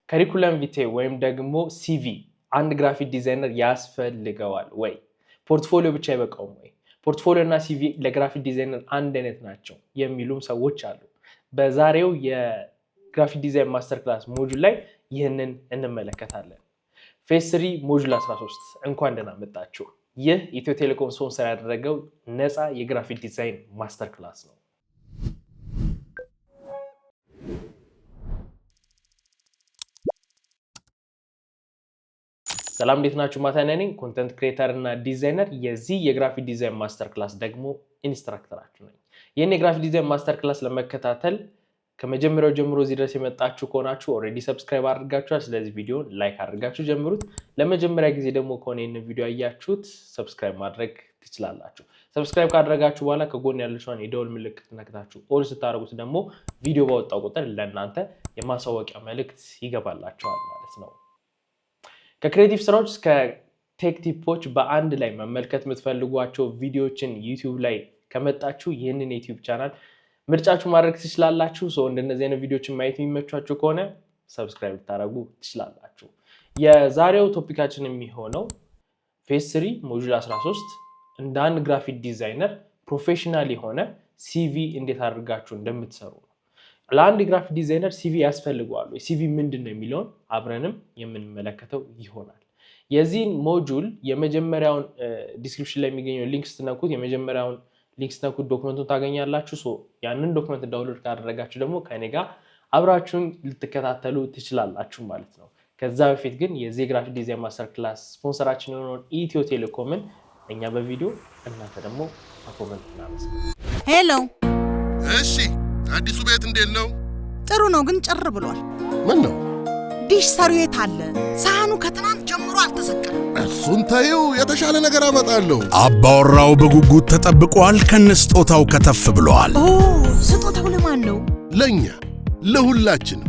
ከሪኩለም ቪቴ ወይም ደግሞ ሲቪ አንድ ግራፊክ ዲዛይነር ያስፈልገዋል ወይ? ፖርትፎሊዮ ብቻ አይበቃውም ወይ? ፖርትፎሊዮ እና ሲቪ ለግራፊክ ዲዛይነር አንድ አይነት ናቸው የሚሉም ሰዎች አሉ። በዛሬው የግራፊክ ዲዛይን ማስተር ክላስ ሞጁል ላይ ይህንን እንመለከታለን። ፌዝ 3 ሞጁል 13 እንኳን ደህና መጣችሁ። ይህ ኢትዮ ቴሌኮም ስፖንሰር ያደረገው ነፃ የግራፊክ ዲዛይን ማስተር ክላስ ነው። ሰላም እንዴት ናችሁ? ማታነኝ ነኝ፣ ኮንተንት ክሬተር እና ዲዛይነር። የዚህ የግራፊክ ዲዛይን ማስተር ክላስ ደግሞ ኢንስትራክተራችሁ ነኝ። ይህን የግራፊክ ዲዛይን ማስተር ክላስ ለመከታተል ከመጀመሪያው ጀምሮ እዚህ ድረስ የመጣችሁ ከሆናችሁ ኦልሬዲ ሰብስክራይብ አድርጋችኋል። ስለዚህ ቪዲዮን ላይክ አድርጋችሁ ጀምሩት። ለመጀመሪያ ጊዜ ደግሞ ከሆነ ይህን ቪዲዮ አያችሁት ሰብስክራይብ ማድረግ ትችላላችሁ። ሰብስክራይብ ካደረጋችሁ በኋላ ከጎን ያለችውን የደወል ምልክት ነክታችሁ ኦል ስታደርጉት ደግሞ ቪዲዮ ባወጣው ቁጥር ለእናንተ የማሳወቂያ መልእክት ይገባላችኋል ማለት ነው። ከክሬቲቭ ስራዎች እስከ ቴክ ቲፖች በአንድ ላይ መመልከት የምትፈልጓቸው ቪዲዮዎችን ዩቲዩብ ላይ ከመጣችሁ ይህንን የዩቲዩብ ቻናል ምርጫችሁ ማድረግ ትችላላችሁ። እንደነዚህ አይነት ቪዲዮዎችን ማየት የሚመቻችሁ ከሆነ ሰብስክራይብ ልታደርጉ ትችላላችሁ። የዛሬው ቶፒካችን የሚሆነው ፌዝ 3 ሞጁል 13 እንደ አንድ ግራፊክ ዲዛይነር ፕሮፌሽናል የሆነ ሲቪ እንዴት አድርጋችሁ እንደምትሰሩ ነው። ለአንድ ግራፊክ ዲዛይነር ሲቪ ያስፈልገዋል ወይ? ሲቪ ምንድነው የሚለውን አብረንም የምንመለከተው ይሆናል። የዚህን ሞጁል የመጀመሪያውን ዲስክሪፕሽን ላይ የሚገኘው ሊንክ ስትነኩት የመጀመሪያውን ሊንክ ስትነኩት ዶክመንቱን ታገኛላችሁ። ያንን ዶክመንት ዳውንሎድ ካደረጋችሁ ደግሞ ከኔ ጋር አብራችሁን ልትከታተሉ ትችላላችሁ ማለት ነው። ከዛ በፊት ግን የዚህ ግራፊክ ዲዛይን ማስተር ክላስ ስፖንሰራችን የሆነውን ኢትዮ ቴሌኮምን እኛ በቪዲዮ እናንተ ደግሞ በኮሜንት እናመሰግናለን። ሄሎ፣ እሺ አዲሱ ቤት እንዴት ነው? ጥሩ ነው፣ ግን ጭር ብሏል። ምን ነው? ዲሽ ሰሪው የት አለ? ሳህኑ ከትናንት ጀምሮ አልተሰቀለም። እሱን ተይው፣ የተሻለ ነገር አመጣለሁ። አባወራው በጉጉት ተጠብቋል። ከነስጦታው ከተፍ ብሏል። ኦ ስጦታው ለማን ነው? ለኛ ለሁላችንም።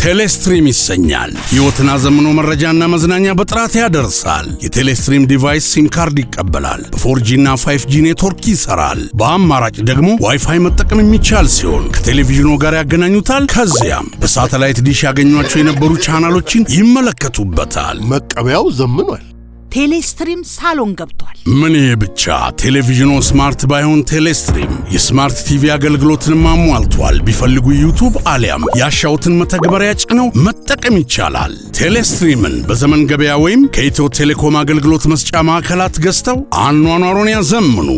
ቴሌስትሪም ይሰኛል። ሕይወትን አዘምኖ መረጃና መዝናኛ በጥራት ያደርሳል። የቴሌስትሪም ዲቫይስ ሲም ካርድ ይቀበላል። በ4G እና 5G ኔትወርክ ይሰራል። በአማራጭ ደግሞ ዋይፋይ መጠቀም የሚቻል ሲሆን ከቴሌቪዥኑ ጋር ያገናኙታል። ከዚያም በሳተላይት ዲሽ ያገኟቸው የነበሩ ቻናሎችን ይመለከቱበታል። መቀበያው ዘምኗል። ቴሌስትሪም ሳሎን ገብቷል። ምን ይሄ ብቻ! ቴሌቪዥኑ ስማርት ባይሆን ቴሌስትሪም የስማርት ቲቪ አገልግሎትን አሟልቷል። ቢፈልጉ ዩቲዩብ አሊያም ያሻውትን መተግበሪያ ጭነው መጠቀም ይቻላል። ቴሌስትሪምን በዘመን ገበያ ወይም ከኢትዮ ቴሌኮም አገልግሎት መስጫ ማዕከላት ገዝተው አኗኗሩን ያዘምኑ።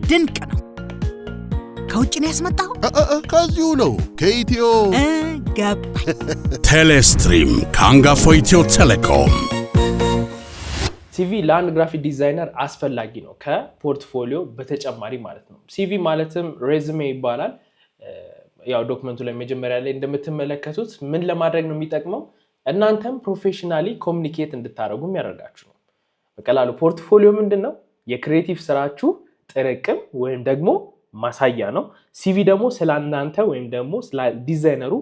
ድንቅ ነው። ከውጭ ነው ያስመጣው? ከዚሁ ነው፣ ከኢትዮ ገባኝ። ቴሌስትሪም ከአንጋፋው ኢትዮ ቴሌኮም። ሲቪ ለአንድ ግራፊክ ዲዛይነር አስፈላጊ ነው፣ ከፖርትፎሊዮ በተጨማሪ ማለት ነው። ሲቪ ማለትም ሬዝሜ ይባላል። ያው ዶክመንቱ ላይ መጀመሪያ ላይ እንደምትመለከቱት ምን ለማድረግ ነው የሚጠቅመው? እናንተም ፕሮፌሽናሊ ኮሚኒኬት እንድታደርጉ የሚያደርጋችሁ ነው። በቀላሉ ፖርትፎሊዮ ምንድነው? የክሬቲቭ ስራችሁ ጥርቅም ወይም ደግሞ ማሳያ ነው። ሲቪ ደግሞ ስለናንተ ወይም ደግሞ ስለ ዲዛይነሩ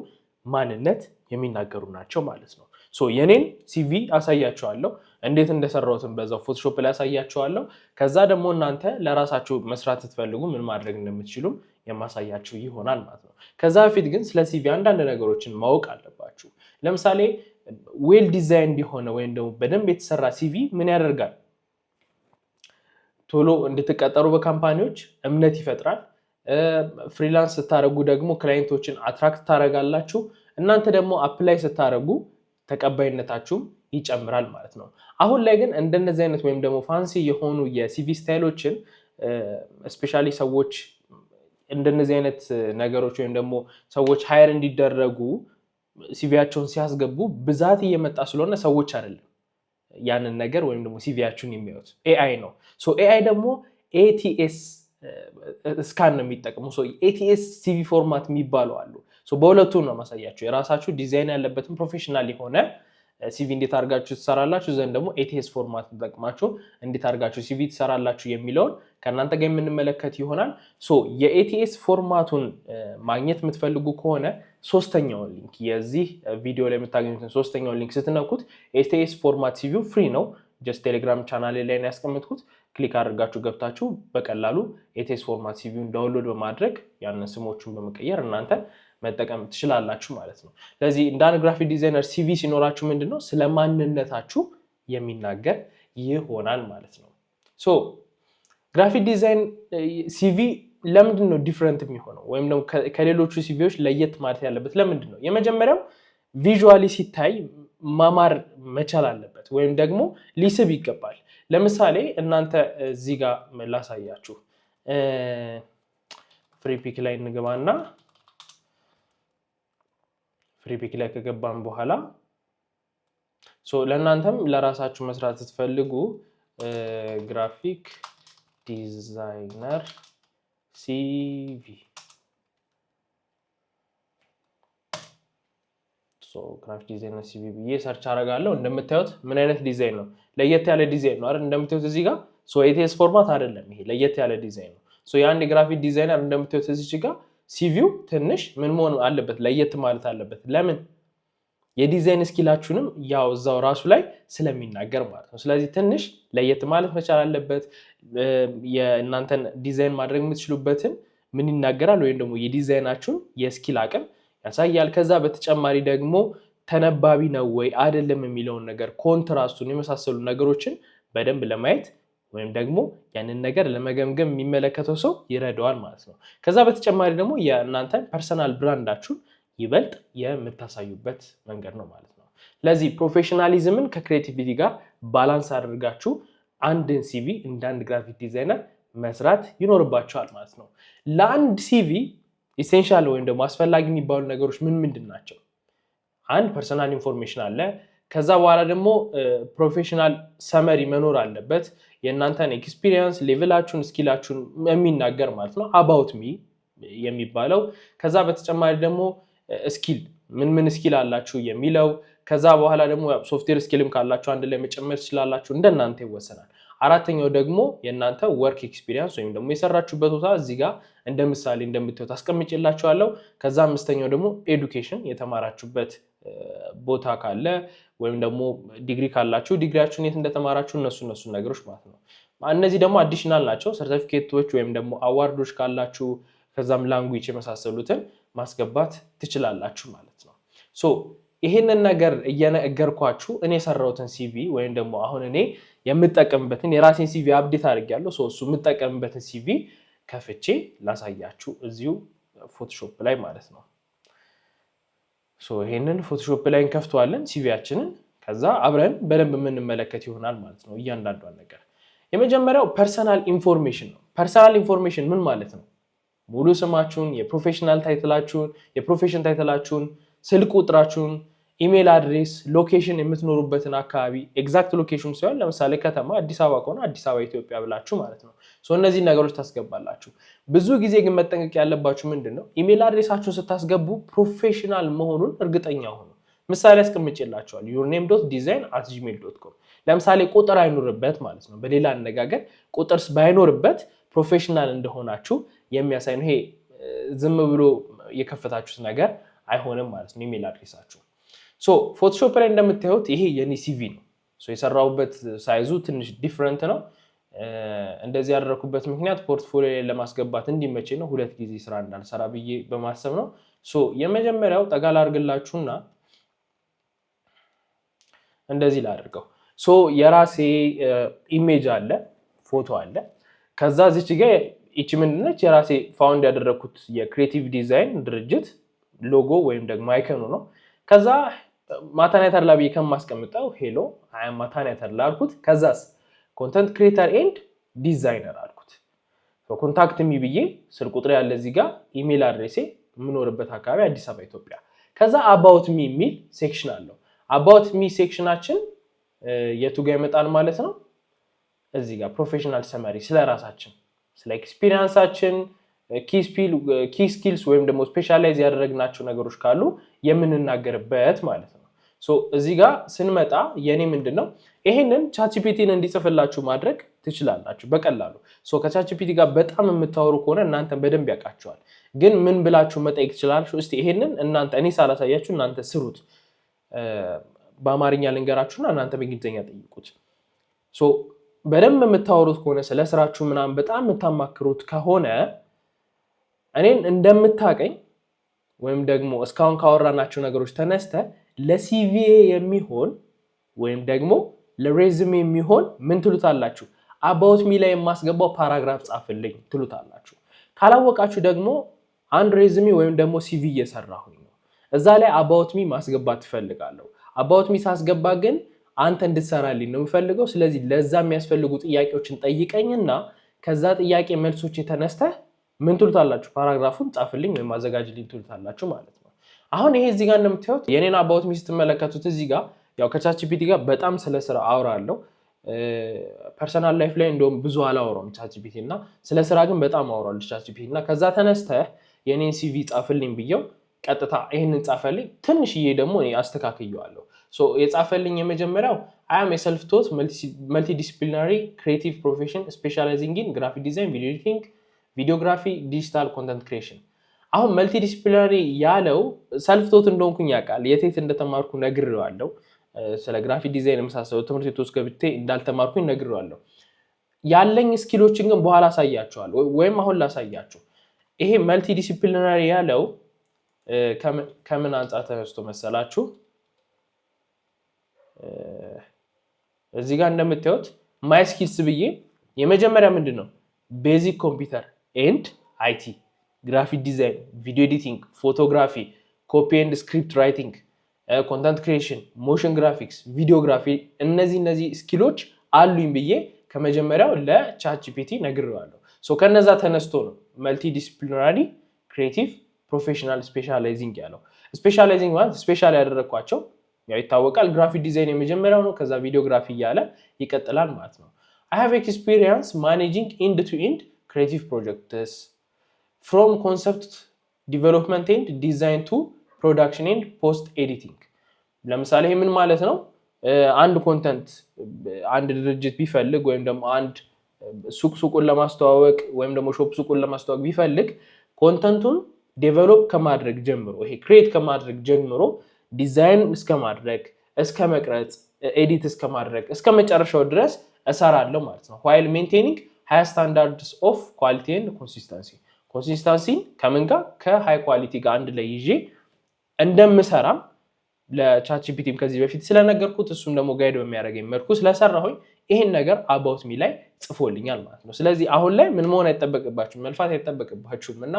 ማንነት የሚናገሩ ናቸው ማለት ነው። የኔን ሲቪ አሳያችኋለሁ፣ እንዴት እንደሰራሁትን በዛው ፎቶሾፕ ላይ አሳያችኋለሁ። ከዛ ደግሞ እናንተ ለራሳችሁ መስራት ስትፈልጉ ምን ማድረግ እንደምትችሉም የማሳያችሁ ይሆናል ማለት ነው። ከዛ በፊት ግን ስለ ሲቪ አንዳንድ ነገሮችን ማወቅ አለባችሁ። ለምሳሌ ዌል ዲዛይን እንዲሆነ ወይም ደግሞ በደንብ የተሰራ ሲቪ ምን ያደርጋል? ቶሎ እንድትቀጠሩ በካምፓኒዎች እምነት ይፈጥራል። ፍሪላንስ ስታደርጉ ደግሞ ክላይንቶችን አትራክት ታደርጋላችሁ። እናንተ ደግሞ አፕላይ ስታደርጉ ተቀባይነታችሁም ይጨምራል ማለት ነው። አሁን ላይ ግን እንደነዚህ አይነት ወይም ደግሞ ፋንሲ የሆኑ የሲቪ ስታይሎችን ስፔሻሊ ሰዎች እንደነዚህ አይነት ነገሮች ወይም ደግሞ ሰዎች ሃየር እንዲደረጉ ሲቪያቸውን ሲያስገቡ ብዛት እየመጣ ስለሆነ ሰዎች አይደለም ያንን ነገር ወይም ደግሞ ሲቪያችሁን የሚያዩት ኤአይ ነው። ኤአይ ደግሞ ኤቲኤስ ስካን ነው የሚጠቀሙ። ኤቲኤስ ሲቪ ፎርማት የሚባሉ አሉ። በሁለቱ ነው ማሳያችሁ። የራሳችሁ ዲዛይን ያለበትን ፕሮፌሽናል የሆነ ሲቪ እንዴት አድርጋችሁ ትሰራላችሁ፣ ዘንድ ደግሞ ኤቲኤስ ፎርማት ተጠቅማችሁ እንዴት አድርጋችሁ ሲቪ ትሰራላችሁ የሚለውን ከእናንተ ጋር የምንመለከት ይሆናል። የኤቲኤስ ፎርማቱን ማግኘት የምትፈልጉ ከሆነ ሶስተኛውን ሊንክ የዚህ ቪዲዮ ላይ የምታገኙትን ሶስተኛውን ሊንክ ስትነኩት ኤቲኤስ ፎርማት ሲቪው ፍሪ ነው። ጀስት ቴሌግራም ቻናል ላይ ነው ያስቀመጥኩት። ክሊክ አድርጋችሁ ገብታችሁ በቀላሉ ኤቲኤስ ፎርማት ሲቪውን ዳውንሎድ በማድረግ ያንን ስሞቹን በመቀየር እናንተ መጠቀም ትችላላችሁ ማለት ነው። ስለዚህ እንደ አንድ ግራፊክ ዲዛይነር ሲቪ ሲኖራችሁ ምንድነው ስለማንነታችሁ የሚናገር ይሆናል ማለት ነው። ሶ ግራፊክ ዲዛይን ሲቪ ለምንድን ነው ዲፈረንት የሚሆነው ወይም ደግሞ ከሌሎቹ ሲቪዎች ለየት ማለት ያለበት ለምንድን ነው? የመጀመሪያው ቪዥዋሊ ሲታይ ማማር መቻል አለበት ወይም ደግሞ ሊስብ ይገባል። ለምሳሌ እናንተ እዚህ ጋር ላሳያችሁ። ፍሪ ፒክ ላይ እንገባና ፍሪ ፒክ ላይ ከገባን በኋላ ለእናንተም ለራሳችሁ መስራት ስትፈልጉ ግራፊክ ዲዛይነር ሲቪ ግራፊክ ዲዛይነር ሲቪ ብዬ ሰርች አደርጋለሁ። እንደምታዩት ምን አይነት ዲዛይን ነው? ለየት ያለ ዲዛይን ነው አይደል? እንደምታዩት እዚህ ጋር ኤቲኤስ ፎርማት አይደለም፣ ይሄ ለየት ያለ ዲዛይን ነው። የአንድ ግራፊክ ዲዛይነር እንደምታዩት እዚህ ጋር ሲቪው ትንሽ ምን መሆን አለበት? ለየት ማለት አለበት። ለምን? የዲዛይን ስኪላችሁንም ያው እዛው ራሱ ላይ ስለሚናገር ማለት ነው። ስለዚህ ትንሽ ለየት ማለት መቻል አለበት። የእናንተን ዲዛይን ማድረግ የምትችሉበትን ምን ይናገራል ወይም ደግሞ የዲዛይናችሁን የስኪል አቅም ያሳያል። ከዛ በተጨማሪ ደግሞ ተነባቢ ነው ወይ አይደለም የሚለውን ነገር ኮንትራስቱን የመሳሰሉ ነገሮችን በደንብ ለማየት ወይም ደግሞ ያንን ነገር ለመገምገም የሚመለከተው ሰው ይረዳዋል ማለት ነው። ከዛ በተጨማሪ ደግሞ የእናንተን ፐርሰናል ብራንዳችሁን ይበልጥ የምታሳዩበት መንገድ ነው ማለት ነው። ስለዚህ ፕሮፌሽናሊዝምን ከክሬቲቪቲ ጋር ባላንስ አድርጋችሁ አንድን ሲቪ እንደ አንድ ግራፊክ ዲዛይነር መስራት ይኖርባቸዋል ማለት ነው። ለአንድ ሲቪ ኢሴንሻል ወይም ደግሞ አስፈላጊ የሚባሉ ነገሮች ምንድን ናቸው? አንድ ፐርሰናል ኢንፎርሜሽን አለ። ከዛ በኋላ ደግሞ ፕሮፌሽናል ሰመሪ መኖር አለበት። የእናንተን ኤክስፒሪየንስ ሌቭላችሁን ስኪላችሁን የሚናገር ማለት ነው፣ አባውት ሚ የሚባለው። ከዛ በተጨማሪ ደግሞ ስኪል ምን ስኪል አላችሁ የሚለው። ከዛ በኋላ ደግሞ ሶፍትዌር ስኪልም ካላችሁ አንድ ላይ መጨመር ትችላላችሁ፣ እንደናንተ ይወሰናል። አራተኛው ደግሞ የእናንተ ወርክ ኤክስፒሪየንስ ወይም ደግሞ የሰራችሁበት ቦታ እዚህ ጋር እንደ ምሳሌ እንደምታዩት አስቀምጬላችኋለሁ። ከዛ አምስተኛው ደግሞ ኤዱኬሽን የተማራችሁበት ቦታ ካለ ወይም ደግሞ ዲግሪ ካላችሁ ዲግሪያችሁን የት እንደተማራችሁ እነሱ ነገሮች ማለት ነው። እነዚህ ደግሞ አዲሽናል ናቸው። ሰርቲፊኬቶች ወይም ደግሞ አዋርዶች ካላችሁ ከዛም ላንጉዌጅ የመሳሰሉትን ማስገባት ትችላላችሁ ማለት ነው። ይሄንን ነገር እየነገርኳችሁ እኔ የሰራሁትን ሲቪ ወይም ደግሞ አሁን እኔ የምጠቀምበትን የራሴን ሲቪ አፕዴት አድርጌያለሁ። እሱ የምጠቀምበትን ሲቪ ከፍቼ ላሳያችሁ እዚሁ ፎቶሾፕ ላይ ማለት ነው። ይሄንን ፎቶሾፕ ላይ እንከፍተዋለን ሲቪያችንን። ከዛ አብረን በደንብ የምንመለከት ይሆናል ማለት ነው እያንዳንዷን ነገር። የመጀመሪያው ፐርሰናል ኢንፎርሜሽን ነው። ፐርሰናል ኢንፎርሜሽን ምን ማለት ነው? ሙሉ ስማችሁን፣ የፕሮፌሽናል ታይትላችሁን፣ የፕሮፌሽን ታይትላችሁን፣ ስልክ ቁጥራችሁን፣ ኢሜል አድሬስ፣ ሎኬሽን፣ የምትኖሩበትን አካባቢ ኤግዛክት ሎኬሽን ሲሆን ለምሳሌ ከተማ አዲስ አበባ ከሆነ አዲስ አበባ ኢትዮጵያ ብላችሁ ማለት ነው። እነዚህ ነገሮች ታስገባላችሁ። ብዙ ጊዜ ግን መጠንቀቅ ያለባችሁ ምንድነው? ኢሜል አድሬሳችሁን ስታስገቡ ፕሮፌሽናል መሆኑን እርግጠኛ ሆኑ። ምሳሌ አስቀምጬላችኋል። yourname.design@gmail.com ለምሳሌ ቁጥር አይኖርበት ማለት ነው። በሌላ አነጋገር ቁጥር ባይኖርበት ፕሮፌሽናል እንደሆናችሁ የሚያሳይ ነው። ይሄ ዝም ብሎ የከፈታችሁት ነገር አይሆንም ማለት ነው ኢሜል አድሬሳችሁ። ፎቶሾፕ ላይ እንደምታዩት ይሄ የኔ ሲቪ ነው። የሰራሁበት ሳይዙ ትንሽ ዲፍረንት ነው። እንደዚህ ያደረኩበት ምክንያት ፖርትፎሊዮ ላይ ለማስገባት እንዲመቼ ነው። ሁለት ጊዜ ስራ እንዳልሰራ ብዬ በማሰብ ነው። የመጀመሪያው ጠጋ ላድርግላችሁና እንደዚህ ላድርገው። የራሴ ኢሜጅ አለ፣ ፎቶ አለ። ከዛ እዚች ጋር ይቺ ምንድነች? የራሴ ፋውንድ ያደረኩት የክሬቲቭ ዲዛይን ድርጅት ሎጎ ወይም ደግሞ አይከኑ ነው። ከዛ ማታናይተር ላይ ከማስቀምጠው ሄሎ አይ አም ማታናይተር ላይ አልኩት። ከዛስ ኮንተንት ክሬተር ኤንድ ዲዛይነር አልኩት። ኮንታክት ሚ ብዬ ስልክ ቁጥር ያለ እዚህ ጋር ኢሜል አድሬሴ የምኖርበት አካባቢ አዲስ አበባ ኢትዮጵያ። ከዛ አባውት ሚ የሚል ሴክሽን አለው። አባውት ሚ ሴክሽናችን የቱ ጋር ይመጣል ማለት ነው? እዚህ ጋር ፕሮፌሽናል ሰመሪ ስለራሳችን፣ ስለ ኤክስፒሪየንሳችን፣ ኪ ስኪልስ ወይም ደግሞ ስፔሻላይዝ ያደረግናቸው ነገሮች ካሉ የምንናገርበት ማለት ነው። እዚህ ጋር ስንመጣ የኔ ምንድነው ይሄንን ቻትጂፒቲን እንዲጽፍላችሁ ማድረግ ትችላላችሁ በቀላሉ። ከቻትጂፒቲ ጋር በጣም የምታወሩ ከሆነ እናንተ በደንብ ያውቃችኋል። ግን ምን ብላችሁ መጠየቅ ትችላላችሁ? እስቲ ይሄንን እናንተ እኔ ሳላሳያችሁ እናንተ ስሩት። በአማርኛ ልንገራችሁና እናንተ በእንግሊዝኛ ጠይቁት። በደንብ የምታወሩት ከሆነ ስለ ስራችሁ ምናምን በጣም የምታማክሩት ከሆነ እኔን እንደምታቀኝ ወይም ደግሞ እስካሁን ካወራናቸው ነገሮች ተነስተ ለሲቪኤ የሚሆን ወይም ደግሞ ለሬዝሜ የሚሆን ምን ትሉታላችሁ? አባውት ሚ ላይ የማስገባው ፓራግራፍ ጻፍልኝ ትሉታላችሁ። ካላወቃችሁ ደግሞ አንድ ሬዝሜ ወይም ደግሞ ሲቪ እየሰራሁኝ ነው። እዛ ላይ አባውት ሚ ማስገባት ትፈልጋለሁ። አባውት ሚ ሳስገባ ግን አንተ እንድትሰራልኝ ነው የምፈልገው። ስለዚህ ለዛ የሚያስፈልጉ ጥያቄዎችን ጠይቀኝና ከዛ ጥያቄ መልሶች የተነስተህ ምን ትሉታላችሁ? ፓራግራፉን ጻፍልኝ ወይም አዘጋጅልኝ ትሉታላችሁ ማለት ነው። አሁን ይሄ እዚህ ጋር እንደምታዩት የኔን አባውት ሚ ስትመለከቱት እዚህ ጋር ያው ከቻትጂፒቲ ጋር በጣም ስለ ስራ አወራለሁ። ፐርሰናል ላይፍ ላይ እንደውም ብዙ አላወራም ቻትጂፒቲ እና ስለ ስራ ግን በጣም አወራለሁ ቻትጂፒቲ እና ከዛ ተነስተህ የኔን ሲቪ ጻፍልኝ ብየው ቀጥታ ይሄንን ጻፈልኝ። ትንሽዬ ደግሞ እኔ አስተካክየዋለሁ። ሶ የጻፈልኝ የመጀመሪያው I am a self-taught multidisciplinary creative profession specializing in graphic design, video editing, videography, digital content creation። አሁን መልቲዲስፕሊናሪ ያለው ሰልፍ ቶት እንደሆንኩኝ ያውቃል። የቴት እንደተማርኩ ነግሬዋለሁ። ስለ ግራፊክ ዲዛይን የመሳሰሉ ትምህርት ቤቶች ገብቼ እንዳልተማርኩኝ ነግሬዋለሁ። ያለኝ ስኪሎችን ግን በኋላ አሳያቸዋለሁ ወይም አሁን ላሳያችሁ። ይሄ መልቲዲስፕሊናሪ ያለው ከምን አንጻር ተነስቶ መሰላችሁ? እዚህ ጋር እንደምታዩት ማይ ስኪልስ ብዬ የመጀመሪያ ምንድነው ቤዚክ ኮምፒውተር ኤንድ አይቲ፣ ግራፊክ ዲዛይን፣ ቪዲዮ ኤዲቲንግ፣ ፎቶግራፊ፣ ኮፒ ኤንድ ስክሪፕት ራይቲንግ፣ ኮንተንት ክሪኤሽን፣ ሞሽን ግራፊክስ፣ ቪዲዮግራፊ እነዚህ ስኪሎች አሉኝ ብዬ ከመጀመሪያው ለቻትጂፒቲ ነግሬዋለሁ። ሶ ከነዛ ተነስቶ ነው መልቲዲስፕሊናሪ ክሪኤቲቭ ፕሮፌሽናል ስፔሻላይዚንግ ያለው። ስፔሻላይዚንግ ማለት ስፔሻል ያደረኳቸው ያው ይታወቃል። ግራፊክ ዲዛይን የመጀመሪያው ነው። ከዛ ቪዲዮግራፊ እያለ ይቀጥላል ማለት ነው። I have experience managing end-to-end creative projects from concept development and design to production and post editing። ለምሳሌ ይሄ ምን ማለት ነው? አንድ ኮንተንት አንድ ድርጅት ቢፈልግ ወይም ደግሞ አንድ ሱቁን ለማስተዋወቅ ወይም ደግሞ ሾፕ ሱቁን ለማስተዋወቅ ቢፈልግ ኮንተንቱን ዴቨሎፕ ከማድረግ ጀምሮ ይሄ ክሬት ከማድረግ ጀምሮ ዲዛይን እስከ ማድረግ እስከ መቅረጽ ኤዲት እስከ ማድረግ እስከ መጨረሻው ድረስ እሰራለሁ ማለት ነው። while maintaining high standards of quality and consistency ኮንሲስተንሲን ከምን ጋር ከሃይ ኳሊቲ ጋር አንድ ላይ ይዤ እንደምሰራም ለቻትጂፒቲም ከዚህ በፊት ስለነገርኩት እሱም ደግሞ ጋይድ በሚያደርገኝ መልኩ ስለሰራሁኝ ይሄን ነገር አባውት ሚ ላይ ጽፎልኛል ማለት ነው። ስለዚህ አሁን ላይ ምን መሆን አይጠበቅባችሁም፣ መልፋት አይጠበቅባችሁም እና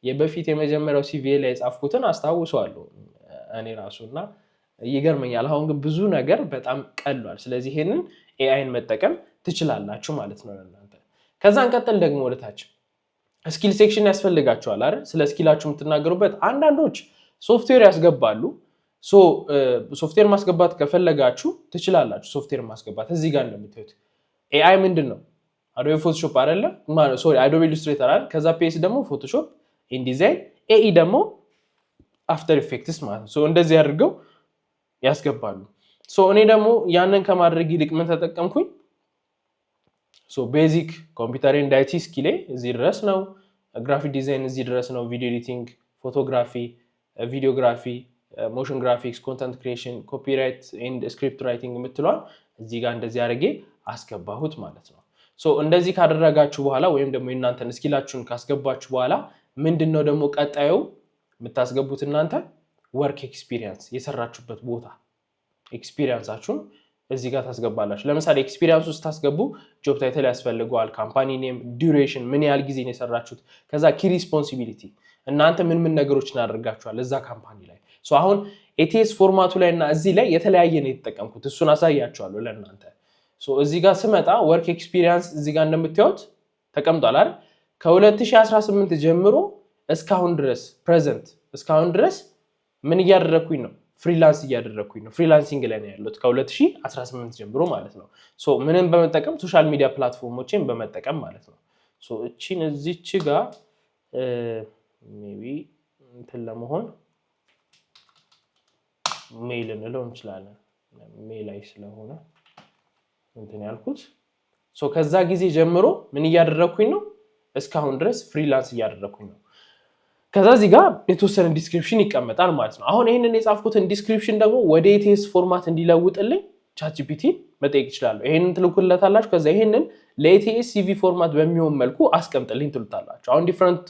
የበፊት የመጀመሪያው ሲቪ ላይ የጻፍኩትን አስታውሰዋለሁ እኔ ራሱና ይገርመኛል። አሁን ግን ብዙ ነገር በጣም ቀሏል። ስለዚህ ይሄንን ኤአይን መጠቀም ትችላላችሁ ማለት ነው እናንተ። ከዛ እንቀጥል ደግሞ ወደታች ስኪል ሴክሽን ያስፈልጋችኋል አይደል? ስለ ስኪላችሁ የምትናገሩበት አንዳንዶች ሶፍትዌር ያስገባሉ። ሶፍትዌር ማስገባት ከፈለጋችሁ ትችላላችሁ። ሶፍትዌር ማስገባት እዚህ ጋር እንደምታዩት ኤአይ ምንድነው? አዶቤ ፎቶሾፕ አይደለ? አዶቤ ኢሉስትሬተር አይደል? ከዛ ፒኤስ ደግሞ ፎቶሾፕ፣ ኢንዲዛይን፣ ኤኢ ደግሞ አፍተር ኢፌክትስ ማለት ነው። እንደዚህ አድርገው ያስገባሉ። እኔ ደግሞ ያንን ከማድረግ ይልቅ ምን ተጠቀምኩኝ? ቤዚክ ኮምፒውተር ኤንድ አይቲ ስኪሌ እዚህ ድረስ ነው። ግራፊክ ዲዛይን እዚህ ድረስ ነው። ቪዲዮ ኤዲቲንግ፣ ፎቶግራፊ፣ ቪዲዮግራፊ፣ ሞሽን ግራፊክስ፣ ኮንተንት ክሪኤሽን፣ ኮፒራይት ኤንድ ስክሪፕት ራይቲንግ የምትለዋል እዚህ ጋር እንደዚህ አድርጌ አስገባሁት ማለት ነው። እንደዚህ ካደረጋችሁ በኋላ ወይም ደግሞ የእናንተን ስኪላችሁን ካስገባችሁ በኋላ ምንድነው ደግሞ ቀጣዩ የምታስገቡት እናንተ ወርክ ኤክስፒሪየንስ፣ የሰራችሁበት ቦታ ኤክስፒሪየንሳችሁን እዚህ ጋር ታስገባላችሁ። ለምሳሌ ኤክስፒሪየንስ ውስጥ ታስገቡ ጆብ ታይትል ያስፈልገዋል፣ ካምፓኒ ኔም፣ ዱሬሽን፣ ምን ያህል ጊዜ ነው የሰራችሁት፣ ከዛ ኪ ሪስፖንሲቢሊቲ እናንተ ምን ነገሮችን አድርጋችኋል እዛ ካምፓኒ ላይ። አሁን ኤቲኤስ ፎርማቱ ላይ እና እዚህ ላይ የተለያየ ነው የተጠቀምኩት፣ እሱን አሳያችኋለሁ ለእናንተ። እዚህ ጋር ስመጣ ወርክ ኤክስፒሪየንስ እዚህ ጋር እንደምታዩት ተቀምጧል አይደል? ከ2018 ጀምሮ እስካሁን ድረስ ፕሬዘንት እስካሁን ድረስ ምን እያደረኩኝ ነው? ፍሪላንስ እያደረኩኝ ነው። ፍሪላንሲንግ ላይ ነው ያለሁት ከ2018 ጀምሮ ማለት ነው። ምንን በመጠቀም ሶሻል ሚዲያ ፕላትፎርሞችን በመጠቀም ማለት ነው። እቺን እዚች ጋር ሜቢ እንትን ለመሆን ሜል እንለው እንችላለን። ሜል ላይ ስለሆነ እንትን ያልኩት ከዛ ጊዜ ጀምሮ ምን እያደረኩኝ ነው? እስካሁን ድረስ ፍሪላንስ እያደረኩኝ ነው። ከዛ እዚህ ጋር የተወሰነ ዲስክሪፕሽን ይቀመጣል ማለት ነው። አሁን ይሄንን የጻፍኩትን ዲስክሪፕሽን ደግሞ ወደ ኤቲኤስ ፎርማት እንዲለውጥልኝ ቻትጂፒቲ መጠየቅ ይችላል። ይሄንን ትልኩለታላችሁ። ከዛ ይሄንን ለኤቲኤስ ሲቪ ፎርማት በሚሆን መልኩ አስቀምጥልኝ ትሉታላችሁ። አሁን ዲፈረንት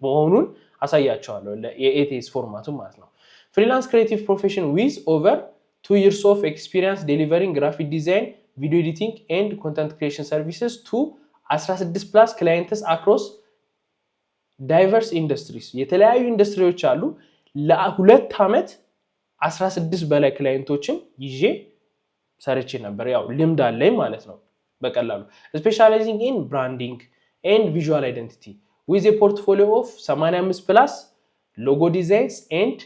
መሆኑን አሳያቸዋለሁ የኤቲኤስ ፎርማቱ ማለት ነው። ፍሪላንስ ክሬቲቭ ፕሮፌሽን ዊዝ ኦቨር 2 years of experience delivering graphic design, video editing and content creation services to 16 plus clients across diverse industries የተለያዩ ኢንዱስትሪዎች አሉ ለሁለት ዓመት 16 በላይ ክላይንቶችን ይዤ ሰርቼ ነበር ያው ልምድ አለኝ ማለት ነው በቀላሉ specializing in branding and visual identity with a portfolio of 85 plus logo designs and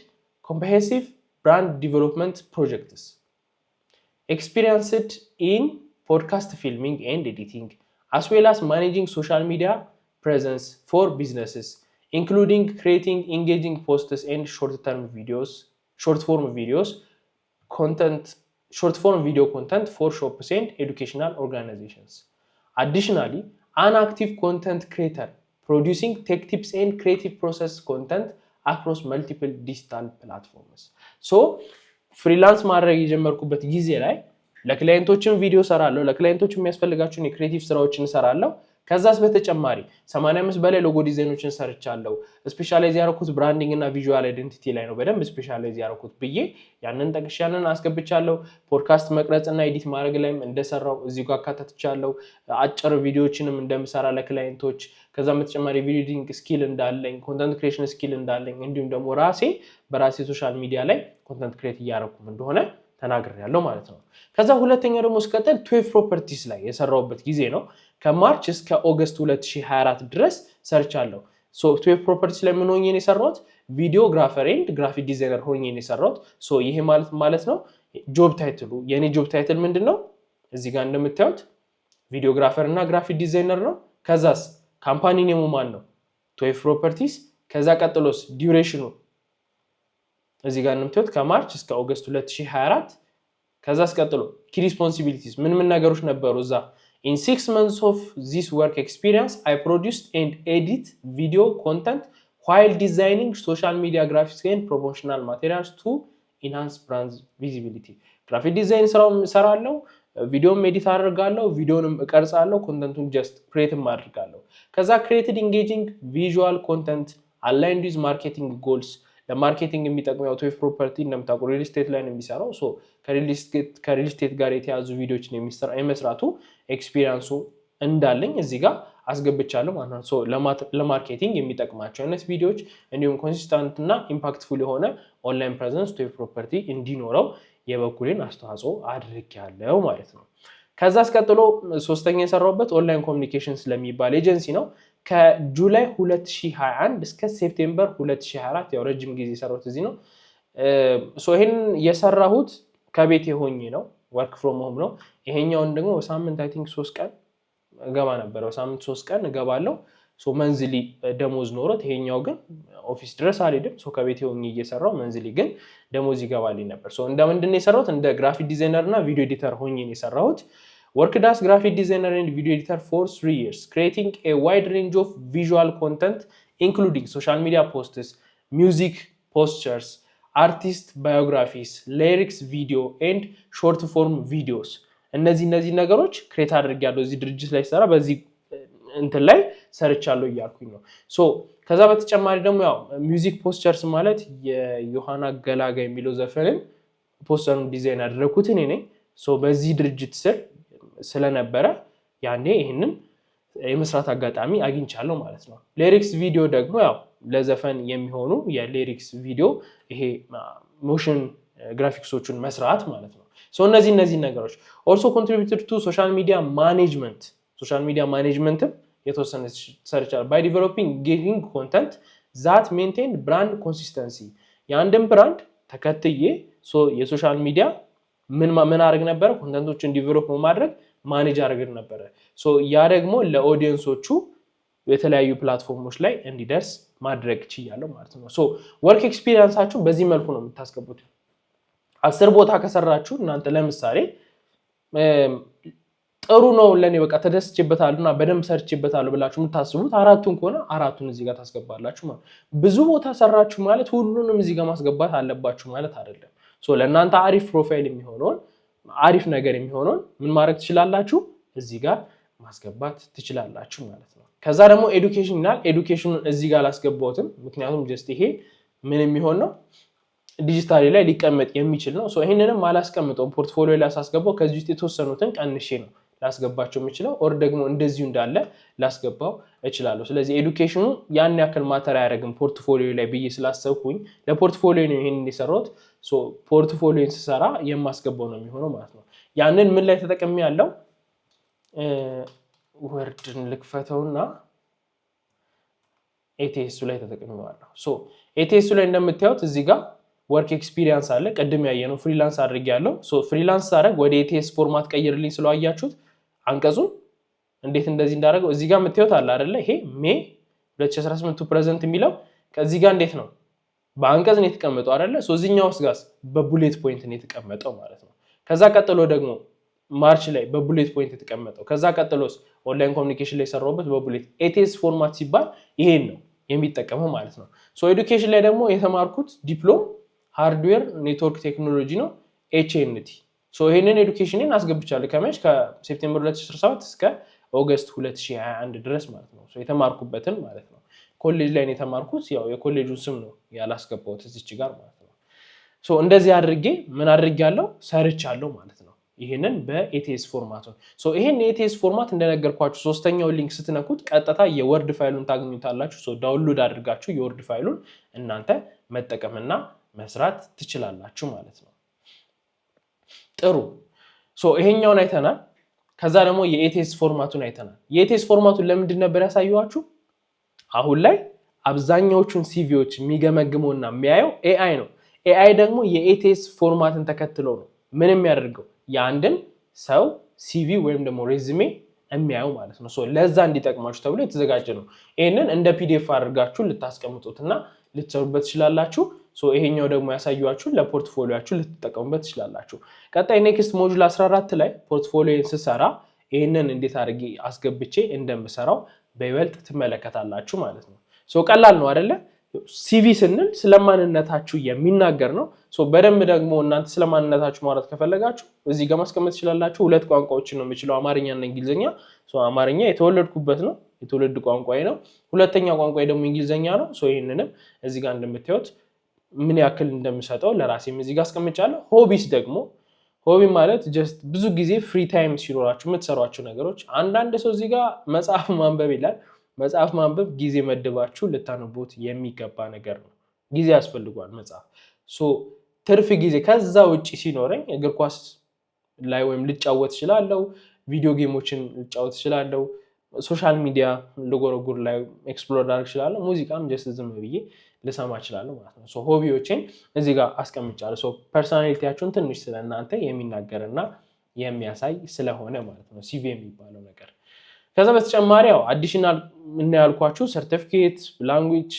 comprehensive brand development projects experienced in podcast filming and editing as well as managing social media presence for businesses including creating engaging posts and short form video content for shops and educational organizations. Additionally, an active content creator producing tech tips and creative process content across multiple digital platforms. So, freelance ማድረግ የጀመርኩበት ጊዜ ላይ ለክላይንቶችን ቪዲዮ ሰራለሁ፣ ለክላይንቶች የሚያስፈልጋቸውን የክሬቲቭ ስራዎችን ሰራለሁ። ከዛስ በተጨማሪ 85 በላይ ሎጎ ዲዛይኖችን ሰርቻለሁ። ስፔሻላይዝ ያደረኩት ብራንዲንግ እና ቪዥዋል አይደንቲቲ ላይ ነው በደንብ ስፔሻላይዝ ያደረኩት ብዬ ያንን ጠቅሻንን አስገብቻለሁ። ፖድካስት መቅረጽ እና ኤዲት ማድረግ ላይም እንደሰራው እዚህ ጋር አካተትቻለሁ። አጭር ቪዲዮዎችንም እንደምሰራ ለክላይንቶች ከዛ በተጨማሪ ቪዲዮ ኤዲቲንግ ስኪል እንዳለኝ፣ ኮንተንት ክሬሽን ስኪል እንዳለኝ እንዲሁም ደግሞ በራሴ ሶሻል ሚዲያ ላይ ኮንተንት ክሬት እያደረኩም እንደሆነ ተናግሬያለሁ ማለት ነው። ከዛ ሁለተኛው ደግሞ ስቀጥል 12 ፕሮፐርቲስ ላይ የሰራውበት ጊዜ ነው። ከማርች እስከ ኦገስት 2024 ድረስ ሰርቻለሁ። 12 ፕሮፐርቲስ ላይ ምን ሆኜ ነው የሰራሁት? ቪዲዮግራፈር ኤንድ ግራፊክ ዲዛይነር ሆኜ ነው የሰራሁት። ይሄ ማለት ነው ጆብ ታይትሉ የኔ ጆብ ታይትል ምንድነው? እዚህ ጋር እንደምታዩት ቪዲዮግራፈር እና ግራፊክ ዲዛይነር ነው። ከዛስ ካምፓኒ ኔሙ ማን ነው? 12 ፕሮፐርቲስ። ከዛ ቀጥሎስ ዲዩሬሽኑ እዚህ ጋር እንደምታዩት ከማርች እስከ ኦገስት 2024። ከዛ አስቀጥሎ ኪ ሪስፖንሲቢሊቲስ ምን ነገሮች ነበሩ እዛ In 6 months of this work experience, I produced and edit video content while designing social media graphics and promotional materials to enhance brand visibility. Graphic design ሰራለሁ፣ ቪዲዮም ኤዲት አደርጋለሁ፣ ቪዲዮንም እቀርጻለሁ፣ ኮንተንቱን just create አደርጋለሁ። ከዛ created engaging visual content aligned with marketing goals ለማርኬቲንግ የሚጠቅመው አውቶ ፕሮፐርቲ እንደምታውቁ ሪል ስቴት ላይ ነው የሚሰራው። ከሪል ስቴት ጋር የተያዙ ቪዲዮዎችን የመስራቱ ኤክስፒሪየንሱ እንዳለኝ እዚህ ጋር አስገብቻለሁ ማለት ነው። ለማርኬቲንግ የሚጠቅማቸው አይነት ቪዲዮዎች እንዲሁም ኮንሲስተንት እና ኢምፓክትፉል የሆነ ኦንላይን ፕሬዘንስ ቶ ፕሮፐርቲ እንዲኖረው የበኩሌን አስተዋጽኦ አድርጌያለሁ ማለት ነው። ከዛ አስቀጥሎ ሶስተኛ የሰራሁበት ኦንላይን ኮሚኒኬሽን ስለሚባል ኤጀንሲ ነው። ከጁላይ 2021 እስከ ሴፕቴምበር 2024 ያው ረጅም ጊዜ የሰራሁት እዚህ ነው። ይሄን የሰራሁት ከቤቴ ሆኜ ነው፣ ወርክ ፍሮም ሆም ነው። ይሄኛውን ደግሞ በሳምንት አይ ቲንክ 3 ቀን እገባ ነበር። በሳምንት 3 ቀን እገባለሁ። መንዝሊ ደሞዝ ኖሮት፣ ይሄኛው ግን ኦፊስ ድረስ አልሄድም። ከቤቴ ሆኜ እየሰራው መንዝሊ ግን ደሞዝ ይገባልኝ ነበር። እንደምንድን ነው የሰራሁት? እንደ ግራፊክ ዲዛይነር እና ቪዲዮ ኤዲተር ሆኜ ነው የሰራሁት። Worked as graphic designer and video editor for 3 years, creating a wide range of visual content, including social media posts, music posters, artist biographies, lyrics video, and short form videos. እነዚህ ነገሮች ክሬት አድርጌያለሁ እዚህ ድርጅት ላይ ሰራ በዚህ እንትን ላይ ሰርቻለሁ እያልኩኝ ነው። ከዛ በተጨማሪ ደግሞ ያው ሚውዚክ ፖስተርስ ማለት የዮሐና ገላጋ የሚለው ዘፈንን ፖስተሩን ዲዛይን አደረኩት እኔ ነኝ። በዚህ ድርጅት ስር ስለነበረ ያኔ ይሄንን የመስራት አጋጣሚ አግኝቻለሁ ማለት ነው። ሊሪክስ ቪዲዮ ደግሞ ያው ለዘፈን የሚሆኑ የሊሪክስ ቪዲዮ ይሄ ሞሽን ግራፊክሶቹን መስራት ማለት ነው። እነዚህ ነገሮች also contributed to social media management የተወሰነ ሰርቻለሁ by developing engaging content that maintained brand consistency የአንድን ብራንድ ተከትዬ የሶሻል ሚዲያ ምን አድርግ ነበር? ኮንተንቶችን ዲቨሎፕ ማድረግ ማኔጅ አድርግ ነበር። ያ ደግሞ ለኦዲየንሶቹ የተለያዩ ፕላትፎርሞች ላይ እንዲደርስ ማድረግ ችያለሁ ማለት ነው። ወርክ ኤክስፒሪየንሳችሁ በዚህ መልኩ ነው የምታስገቡት። 10 ቦታ ከሰራችሁ እናንተ ለምሳሌ ጥሩ ነው ለኔ በቃ ተደስቼበታልና በደንብ ሰርቼበታለሁ ብላችሁ የምታስቡት 4ቱን ከሆነ 4ቱን እዚህ ጋር ታስገባላችሁ ማለት። ብዙ ቦታ ሰራችሁ ማለት ሁሉንም እዚህ ጋር ማስገባት አለባችሁ ማለት አይደለም። ለእናንተ አሪፍ ፕሮፋይል የሚሆነውን አሪፍ ነገር የሚሆነውን ምን ማድረግ ትችላላችሁ? እዚህ ጋር ማስገባት ትችላላችሁ ማለት ነው። ከዛ ደግሞ ኤዱኬሽን ይላል። ኤዱኬሽኑን እዚህ ጋር አላስገባሁትም ምክንያቱም ጀስት ይሄ ምን የሚሆን ነው ዲጂታሊ ላይ ሊቀመጥ የሚችል ነው። ሶ ይሄንንም አላስቀምጠው ፖርትፎሊዮ ላይ አሳስገባው ከዚህ ውስጥ የተወሰኑትን ቀንሼ ነው ላስገባቸው የምችለው ኦር ደግሞ እንደዚሁ እንዳለ ላስገባው እችላለሁ። ስለዚህ ኤዱኬሽኑ ያን ያክል ማተር አያደርግም ፖርትፎሊዮ ላይ ብዬ ስላሰብኩኝ ለፖርትፎሊዮ ነው ይሄንን የሰራሁት። ሶ ፖርትፎሊዮን ስሰራ የማስገባው ነው የሚሆነው ማለት ነው። ያንን ምን ላይ ተጠቅሜ ያለው ወርድን ልክፈተውና ኤቲኤስ ላይ ተጠቅሜዋለሁ። ሶ ኤቲኤስ ላይ እንደምታዩት እዚህ ጋር ወርክ ኤክስፒሪየንስ አለ ቅድም ያየነው ፍሪላንስ አድርጌያለሁ። ሶ ፍሪላንስ አደረግ ወደ ኤቲኤስ ፎርማት ቀይርልኝ ስለዋያችሁት አንቀጹን እንዴት እንደዚህ እንዳደረገው እዚህ ጋር የምታዩት አለ አይደለ ይሄ ሜይ 2018 ፕሬዘንት የሚለው ከዚህ ጋር እንዴት ነው በአንቀጽ ነው የተቀመጠው አይደለ ሶ እዚህኛው ውስጥ ጋር በቡሌት ፖይንት ነው የተቀመጠው ማለት ነው። ከዛ ቀጥሎ ደግሞ ማርች ላይ በቡሌት ፖይንት የተቀመጠው ከዛ ቀጥሎስ ኦንላይን ኮሚኒኬሽን ላይ ሰራውበት በቡሌት ኤቲኤስ ፎርማት ሲባል ይሄን ነው የሚጠቀመው ማለት ነው። ሶ ኤዱኬሽን ላይ ደግሞ የተማርኩት ዲፕሎም ሃርድዌር ኔትወርክ ቴክኖሎጂ ነው ኤችኤንቲ። ሶ ይሄንን ኤዱኬሽንን አስገብቻለሁ ከመች ከሴፕቴምበር 2017 እስከ ኦገስት 2021 ድረስ ማለት ነው። ሶ የተማርኩበትን ማለት ነው። ኮሌጅ ላይ ነው የተማርኩት ያው የኮሌጁን ስም ነው ያላስገባሁት እዚች ጋር ማለት ነው። ሶ እንደዚህ አድርጌ ምን አድርጌያለሁ ሰርቻለሁ ማለት ነው። ይሄንን በኤቲኤስ ፎርማት ነው። ሶ ይሄን የኤቲኤስ ፎርማት እንደነገርኳችሁ ሶስተኛው ሊንክ ስትነኩት ቀጥታ የወርድ ፋይሉን ታገኙታላችሁ። ሶ ዳውንሎድ አድርጋችሁ የወርድ ፋይሉን እናንተ መጠቀምና መስራት ትችላላችሁ ማለት ነው። ጥሩ ሶ ይሄኛውን አይተናል። ከዛ ደግሞ የኤቲኤስ ፎርማቱን አይተናል። የኤቲኤስ ፎርማቱን ለምንድን ነበር ያሳየኋችሁ? አሁን ላይ አብዛኛዎቹን ሲቪዎች የሚገመግመውና የሚያየው ኤአይ ነው። ኤአይ ደግሞ የኤቲኤስ ፎርማትን ተከትሎ ነው ምን የሚያደርገው የአንድን ሰው ሲቪ ወይም ደግሞ ሬዝሜ የሚያየው ማለት ነው። ሶ ለዛ እንዲጠቅማችሁ ተብሎ የተዘጋጀ ነው። ይሄንን እንደ ፒዲኤፍ አድርጋችሁ ልታስቀምጡትና ልትሰሩበት ትችላላችሁ። ሶ ይሄኛው ደግሞ ያሳያችሁ ለፖርትፎሊዮአችሁ ልትጠቀሙበት ትችላላችሁ። ቀጣይ ኔክስት ሞጁል 14 ላይ ፖርትፎሊዮን ስሰራ ይሄንን እንዴት አድርጌ አስገብቼ እንደምሰራው በይበልጥ ትመለከታላችሁ ማለት ነው። ሶ ቀላል ነው አይደለ? ሲቪ ስንል ስለማንነታችሁ የሚናገር ነው። ሶ በደንብ ደግሞ እናንተ ስለማንነታችሁ ማውራት ከፈለጋችሁ እዚህ ጋር ማስቀመጥ ትችላላችሁ። ሁለት ቋንቋዎችን ነው የምችለው አማርኛ እና እንግሊዘኛ። ሶ አማርኛ የተወለድኩበት ነው የተወለድ ቋንቋዬ ነው። ሁለተኛ ቋንቋዬ ደግሞ እንግሊዘኛ ነው። ሶ ይሄንንም እዚህ ጋር እንደምታዩት ምን ያክል እንደምሰጠው ለራሴም እዚህ ጋር አስቀምጫለሁ። ሆቢስ ደግሞ ሆቢ ማለት ጀስት ብዙ ጊዜ ፍሪ ታይም ሲኖራችሁ የምትሰሯቸው ነገሮች። አንዳንድ ሰው እዚህ ጋር መጽሐፍ ማንበብ ይላል። መጽሐፍ ማንበብ ጊዜ መድባችሁ ልታነቡት የሚገባ ነገር ነው። ጊዜ ያስፈልጓል መጽሐፍ። ሶ ትርፍ ጊዜ ከዛ ውጪ ሲኖረኝ እግር ኳስ ላይ ወይም ልጫወት እችላለሁ፣ ቪዲዮ ጌሞችን ልጫወት እችላለሁ፣ ሶሻል ሚዲያ ልጎረጉር ላይ ኤክስፕሎር አድርግ እችላለሁ፣ ሙዚቃም ጀስት ዝም ብዬ ልሰማ እችላለሁ ማለት ነው። ሶ ሆቢዎችን እዚህ ጋር አስቀምጫለሁ። ሶ ፐርሶናሊቲያችሁን ትንሽ ስለእናንተ የሚናገርና የሚያሳይ ስለሆነ ማለት ነው ሲቪ የሚባለው ነገር። ከዛ በተጨማሪ ያው አዲሽናል ምን ያልኳችሁ ሰርቲፊኬት፣ ላንጉዌጅ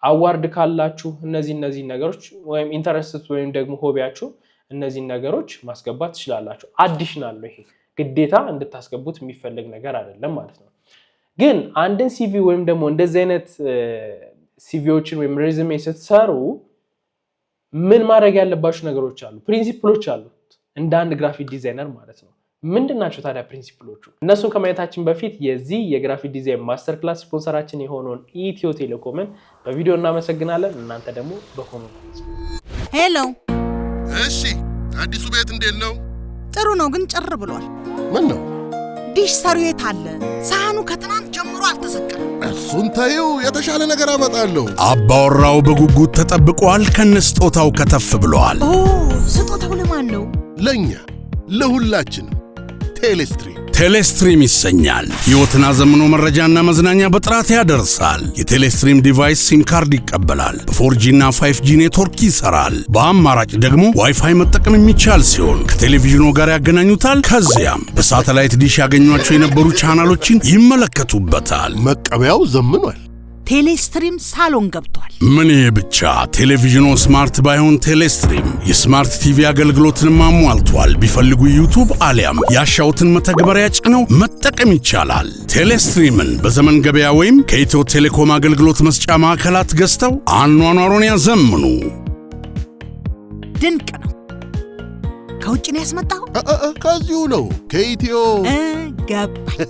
አዋርድ ካላችሁ እነዚህ ነገሮች ወይም ኢንተረስት ወይም ደግሞ ሆቢያችሁ እነዚህ ነገሮች ማስገባት ትችላላችሁ። አዲሽናል ነው ይሄ ግዴታ እንድታስገቡት የሚፈልግ ነገር አይደለም ማለት ነው። ግን አንድን ሲቪ ወይም ደግሞ እንደዚህ አይነት ሲቪዎችን ወይም ሬዝሜ ስትሰሩ ምን ማድረግ ያለባችሁ ነገሮች አሉ፣ ፕሪንሲፕሎች አሉት እንደ አንድ ግራፊክ ዲዛይነር ማለት ነው። ምንድናቸው ታዲያ ፕሪንሲፕሎቹ? እነሱን ከማየታችን በፊት የዚህ የግራፊክ ዲዛይን ማስተር ክላስ ስፖንሰራችን የሆነውን ኢትዮ ቴሌኮምን በቪዲዮ እናመሰግናለን። እናንተ ደግሞ በኮሜንት ሄሎ። እሺ አዲሱ ቤት እንዴት ነው? ጥሩ ነው፣ ግን ጭር ብሏል። ምን ነው? ዲሽ ሰሪው የት አለ? ሳህኑ ከትናንት ጀምሮ አልተሰቀለም። እሱን ታየው የተሻለ ነገር አመጣለሁ። አባወራው በጉጉት ተጠብቋል። ከነስጦታው ከተፍ ብሏል። ኦ ስጦታው ለማን ነው? ለኛ ለሁላችንም። ቴሌስትሪም ይሰኛል። ሕይወትን አዘምኖ መረጃና መዝናኛ በጥራት ያደርሳል። የቴሌስትሪም ዲቫይስ ሲም ካርድ ይቀበላል። በ4G እና 5G ኔትወርክ ይሰራል። በአማራጭ ደግሞ ዋይፋይ መጠቀም የሚቻል ሲሆን ከቴሌቪዥኑ ጋር ያገናኙታል። ከዚያም በሳተላይት ዲሽ ያገኟቸው የነበሩ ቻናሎችን ይመለከቱበታል። መቀበያው ዘምኗል። ቴሌስትሪም ሳሎን ገብቷል። ምን ይሄ ብቻ! ቴሌቪዥኑ ስማርት ባይሆን ቴሌስትሪም የስማርት ቲቪ አገልግሎትን አሟልቷል። ቢፈልጉ ዩቲዩብ አሊያም ያሻውትን መተግበሪያ ጭነው መጠቀም ይቻላል። ቴሌስትሪምን በዘመን ገበያ ወይም ከኢትዮ ቴሌኮም አገልግሎት መስጫ ማዕከላት ገዝተው አኗኗሩን ያዘምኑ። ድንቅ ነው። ከውጭ ነው ያስመጣው? ከዚሁ ነው ከኢትዮ ገባኝ።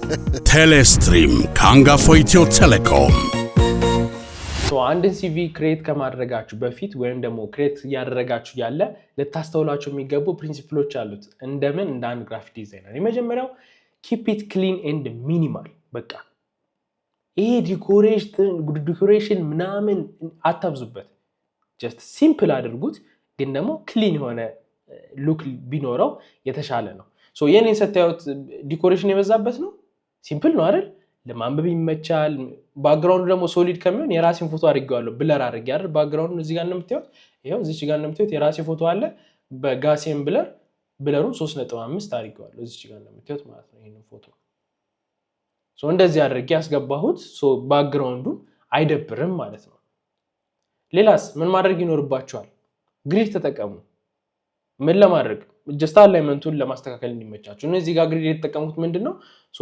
ቴሌስትሪም ከአንጋፋው ኢትዮ ቴሌኮም። አንድን ሲቪ ክሬት ከማድረጋችሁ በፊት ወይም ደግሞ ክሬት እያደረጋችሁ ያለ ልታስተውላችሁ የሚገቡ ፕሪንሲፕሎች አሉት እንደምን እንደ አንድ ግራፊክ ዲዛይነር። የመጀመሪያው ኪፕ ኢት ክሊን ኤንድ ሚኒማል። በቃ ይሄ ዲኮሬሽን ምናምን አታብዙበት፣ ጀስት ሲምፕል አድርጉት። ግን ደግሞ ክሊን የሆነ ሉክ ቢኖረው የተሻለ ነው። ይህን ስታዩት ዲኮሬሽን የበዛበት ነው፣ ሲምፕል ነው አይደል? ለማንበብ ይመቻል። ባክግራውንዱ ደግሞ ሶሊድ ከሚሆን የራሴን ፎቶ አድርጌዋለሁ፣ ብለር አድርጌ አይደል? ባክግራውንዱ እዚህ ጋር እንደምታዩት ይሄው እዚች ጋር እንደምታዩት የራሴ ፎቶ አለ። በጋሴን ብለሩን 3.5 አድርጌዋለሁ እዚች ጋር እንደምታዩት ማለት ነው። ይሄንን ፎቶ እንደዚህ አድርጌ ያስገባሁት ባክግራውንዱ አይደብርም ማለት ነው። ሌላስ ምን ማድረግ ይኖርባቸዋል? ግሪድ ተጠቀሙ። ምን ለማድረግ? ጀስት አላይመንቱን ለማስተካከል እንዲመቻችሁ። እዚህ ጋር ግሪድ የተጠቀሙት ምንድነው?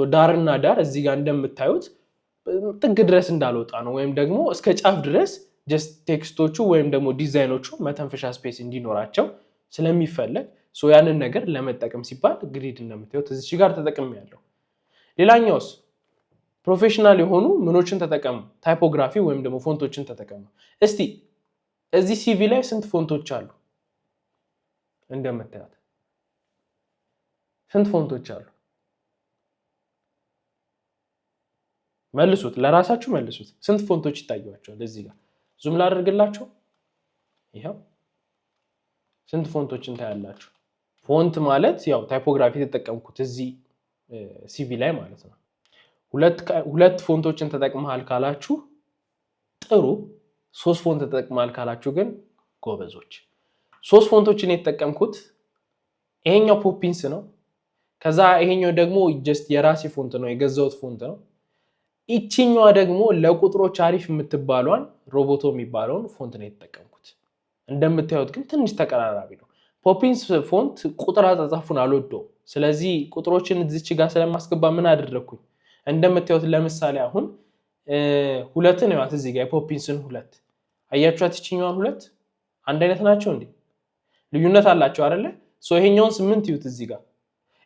ዳርና ዳር እዚህ ጋር እንደምታዩት ጥግ ድረስ እንዳልወጣ ነው፣ ወይም ደግሞ እስከ ጫፍ ድረስ ጀስት ቴክስቶቹ ወይም ደግሞ ዲዛይኖቹ መተንፈሻ ስፔስ እንዲኖራቸው ስለሚፈለግ ያንን ነገር ለመጠቀም ሲባል ግሪድ እንደምታዩት እዚህ ጋር ተጠቅሜያለሁ። ሌላኛውስ ፕሮፌሽናል የሆኑ ምኖችን ተጠቀሙ። ታይፖግራፊ ወይም ደግሞ ፎንቶችን ተጠቀሙ። እስቲ እዚህ ሲቪ ላይ ስንት ፎንቶች አሉ? እንደምታዩት ስንት ፎንቶች አሉ? መልሱት፣ ለራሳችሁ መልሱት። ስንት ፎንቶች ይታያቸዋል? እዚህ ጋር ዙም ላድርግላችሁ። ይሄው ስንት ፎንቶችን ታያላችሁ? ፎንት ማለት ያው ታይፖግራፊ የተጠቀምኩት እዚህ ሲቪ ላይ ማለት ነው። ሁለት ፎንቶችን ተጠቅመሃል ካላችሁ ጥሩ፣ 3 ፎንት ተጠቅመሃል ካላችሁ ግን ጎበዞች። 3 ፎንቶችን የተጠቀምኩት ይሄኛው ፖፒንስ ነው። ከዛ ይሄኛው ደግሞ ጀስት የራሴ ፎንት ነው፣ የገዛሁት ፎንት ነው። ይቺኛዋ ደግሞ ለቁጥሮች አሪፍ የምትባሏን ሮቦቶ የሚባለውን ፎንት ነው የተጠቀምኩት። እንደምታዩት ግን ትንሽ ተቀራራቢ ነው። ፖፒንስ ፎንት ቁጥር አጻጻፉን አልወደውም። ስለዚህ ቁጥሮችን እዚች ጋር ስለማስገባ ምን አደረግኩኝ? እንደምታዩት ለምሳሌ አሁን 2 ነው ያት እዚህ ጋር የፖፒንስን 2 አያችኋት? ይችኛዋን 2 አንድ አይነት ናቸው እንዴ? ልዩነት አላቸው አይደለ? ይሄኛውን 8 ይዩት እዚህ ጋር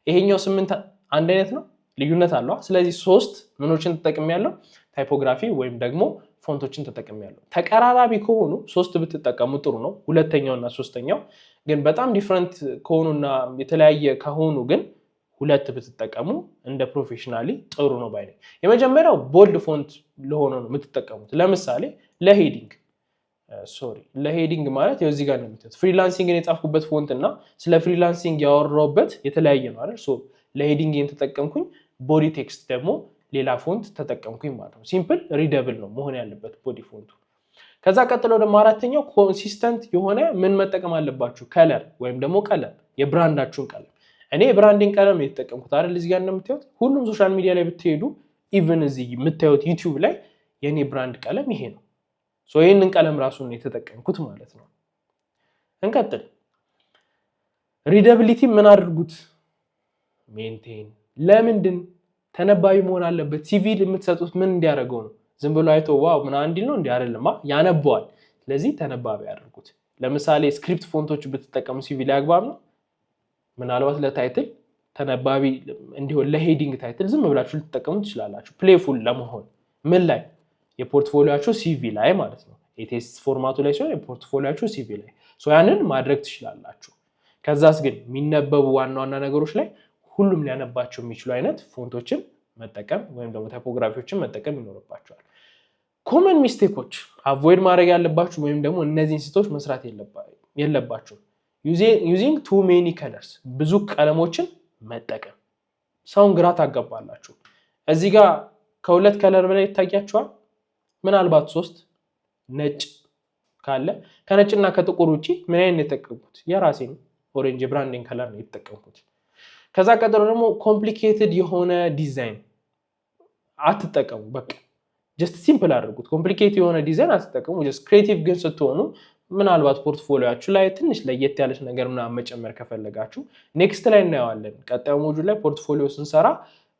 ይሄኛው 8 አንድ አይነት ነው? ልዩነት አለው። ስለዚህ 3 ምኖችን ተጠቅሜያለሁ፣ ታይፖግራፊ ወይም ደግሞ ፎንቶችን ተጠቅሜያለሁ። ተቀራራቢ ከሆኑ 3 ብትጠቀሙ ጥሩ ነው፣ ሁለተኛውና ሶስተኛው። ግን በጣም ዲፍረንት ከሆኑና የተለያየ ከሆኑ ግን 2 ብትጠቀሙ እንደ ፕሮፌሽናሊ ጥሩ ነው ባይ ነኝ። የመጀመሪያው ቦልድ ፎንት ለሆነ ነው የምትጠቀሙት። ለምሳሌ ለሄዲንግ ማለት ያው እዚህ ጋር ነው የምታዩት። ፍሪላንሲንግን የጻፍኩበት ፎንት እና ስለ ፍሪላንሲንግ ያወራሁበት የተለያየ ነው አይደል? ለሄዲንግ ተጠቀምኩኝ። ቦዲ ቴክስት ደግሞ ሌላ ፎንት ተጠቀምኩኝ ማለት ነው። ሲምፕል ሪደብል ነው መሆን ያለበት ቦዲ ፎንቱ። ከዛ ቀጥሎ ደግሞ አራተኛው ኮንሲስተንት የሆነ ምን መጠቀም አለባችሁ? ከለር ወይም ደግሞ ቀለም፣ የብራንዳችሁን ቀለም። እኔ የብራንዲንግ ቀለም የተጠቀምኩት አይደል? እዚህ ጋር እንደምታዩት ሁሉም ሶሻል ሚዲያ ላይ ብትሄዱ ኢቭን እዚህ የምታዩት ዩቲዩብ ላይ የኔ ብራንድ ቀለም ይሄ ነው። ይህንን ቀለም ራሱን የተጠቀምኩት ማለት ነው። እንቀጥል። ሪደብሊቲ ምን አድርጉት? ሜንቴን። ለምንድን ተነባቢ መሆን አለበት? ሲቪ የምትሰጡት ምን እንዲያደርገው ነው? ዝም ብሎ አይቶ ዋው ምን እንዲል ነው? እንዲያደርልማ ያነባዋል። ስለዚህ ተነባቢ አድርጉት። ለምሳሌ ስክሪፕት ፎንቶች ብትጠቀሙ ሲቪ ላይ አግባብ ነው። ምናልባት ለታይትል ተነባቢ እንዲሆን ለሄዲንግ ታይትል ዝም ብላችሁ ልትጠቀሙ ትችላላችሁ። ፕሌይፉል ለመሆን ምን ላይ? የፖርትፎሊዮአችሁ ሲቪ ላይ ማለት ነው። የቴስት ፎርማቱ ላይ ሲሆን የፖርትፎሊዮአችሁ ሲቪ ላይ ያንን ማድረግ ትችላላችሁ። ከዛስ ግን የሚነበቡ ዋና ዋና ነገሮች ላይ ሁሉም ሊያነባቸው የሚችሉ አይነት ፎንቶችን መጠቀም ወይም ደግሞ ታይፖግራፊዎችን መጠቀም ይኖርባቸዋል። ኮመን ሚስቴኮች አቮይድ ማድረግ ያለባችሁ ወይም ደግሞ እነዚህን ስህተቶች መስራት የለባችሁ። ዩዚንግ ቱ ሜኒ ከለርስ፣ ብዙ ቀለሞችን መጠቀም። ሰውን ግራ ታጋባላችሁ። እዚህ ጋር ከ2 ከለር በላይ ይታያችኋል። ምናልባት 3 ነጭ ካለ ከነጭና ከጥቁር ውጪ ምን አይነት የተጠቀምኩት? የራሴን ኦሬንጅ ብራንዲንግ ከለር ነው የተጠቀምኩት። ከዛ ቀጥሎ ደግሞ ኮምፕሊኬትድ የሆነ ዲዛይን አትጠቀሙ። በቃ ጀስት ሲምፕል አድርጉት። ኮምፕሊኬትድ የሆነ ዲዛይን አትጠቀሙ። ጀስት ክሬቲቭ ግን ስትሆኑ ምናልባት ፖርትፎሊዮአችሁ ላይ ትንሽ ለየት ያለች ነገር ምናምን መጨመር ከፈለጋችሁ ኔክስት ላይ እናየዋለን። ቀጣዩ ሞጁል ላይ ፖርትፎሊዮ ስንሰራ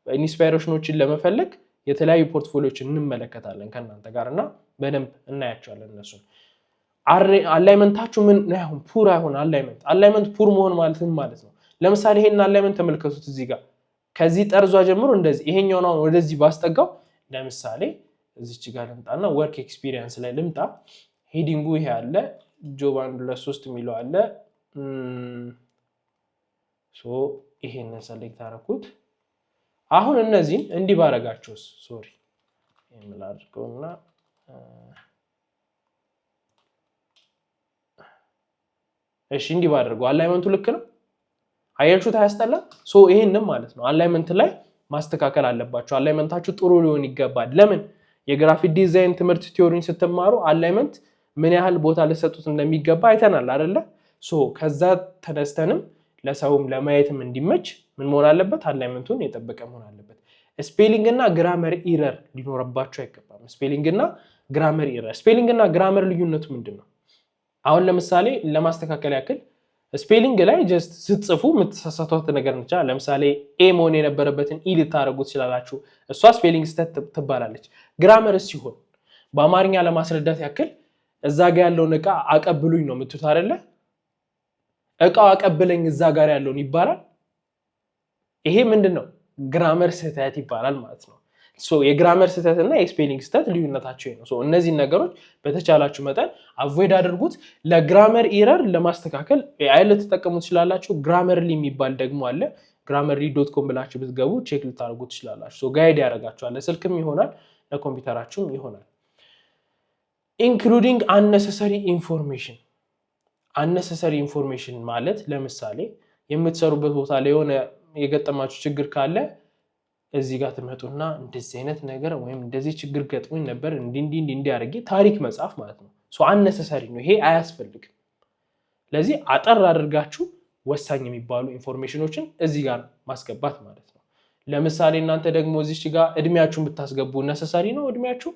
ኢንስፓይሬሽኖችን ለመፈለግ የተለያዩ ፖርትፎሊዮችን እንመለከታለን ከእናንተ ጋር እና በደንብ እናያቸዋለን እነሱን። አላይመንታችሁ ምን አይሁን? ፑር አይሁን። አላይመንት ፑር መሆን ማለት ምን ማለት ነው? ለምሳሌ ይሄን አላይመንት ተመልከቱት እዚህ ጋር ከዚህ ጠርዟ ጀምሮ እንደዚህ ይሄኛው ነው ወደዚህ ባስጠጋው ለምሳሌ እዚች ጋር ልምጣና ወርክ ኤክስፒሪየንስ ላይ ልምጣ ሄዲንጉ ይሄ አለ ጆብ 1 2 3 የሚለው አለ ሶ ይሄንን ሰሌክት አደረኩት አሁን እነዚህን እንዲህ ባረጋቸውስ ሶሪ ይሄን አድርገውና እሺ እንዲህ ባደርገው አላይመንቱ ልክ ነው አያችሁት አያስጠላም ሶ ይሄንን ማለት ነው አላይመንት ላይ ማስተካከል አለባችሁ አላይመንታችሁ ጥሩ ሊሆን ይገባል ለምን የግራፊክ ዲዛይን ትምህርት ቲዮሪን ስትማሩ አላይመንት ምን ያህል ቦታ ለሰጡት እንደሚገባ አይተናል አይደለ ሶ ከዛ ተነስተንም ለሰውም ለማየትም እንዲመች ምን መሆን አለበት አላይመንቱን የጠበቀ መሆን አለበት ስፔሊንግ እና ግራመር ኢረር ሊኖርባችሁ አይገባም ስፔሊንግ እና ግራመር ኢረር ስፔሊንግ እና ግራመር ልዩነቱ ምንድነው አሁን ለምሳሌ ለማስተካከል ያክል ስፔሊንግ ላይ ጀስት ስትጽፉ የምትሳሳቱት ነገር ነች ለምሳሌ ኤ መሆን የነበረበትን ኢ ልታረጉት ይችላልላችሁ እሷ ስፔሊንግ ስህተት ትባላለች ግራመር ሲሆን በአማርኛ ለማስረዳት ያክል እዛ ጋር ያለውን ዕቃ አቀብሉኝ ነው የምትሉት አይደለ ዕቃው አቀብለኝ እዛ ጋር ያለውን ይባላል ይሄ ምንድነው ግራመር ስህተት ይባላል ማለት ነው ሶ የግራመር ስህተት እና የስፔሊንግ ስህተት ልዩነታቸው ነው ሶ እነዚህ ነገሮች በተቻላችሁ መጠን አቮይድ አድርጉት ለግራመር ኢረር ለማስተካከል ኤአይ ልትጠቀሙት ይችላልላችሁ ግራመርሊ የሚባል ደግሞ አለ grammarly.com ብላችሁ ብትገቡ ቼክ ልታደርጉት ይችላልላችሁ ሶ ጋይድ ያደርጋችኋል ለስልክም ይሆናል ለኮምፒውተራችሁም ይሆናል ኢንክሉዲንግ unnecessary information ማለት ለምሳሌ የምትሰሩበት ቦታ ላይ የሆነ የገጠማችሁ ችግር ካለ እዚህ ጋር ተመጡና እንደዚህ አይነት ነገር ወይም እንደዚህ ችግር ገጥሞኝ ነበር እንዲ አድርጌ ታሪክ መጻፍ ማለት ነው ሶ unnecessary ነው ይሄ አያስፈልግም ለዚህ አጠር አድርጋችሁ ወሳኝ የሚባሉ ኢንፎርሜሽኖችን እዚህ ጋር ማስገባት ማለት ነው ለምሳሌ እናንተ ደግሞ እዚች ጋር እድሜያችሁን ብታስገቡ necessary ነው እድሜያችሁ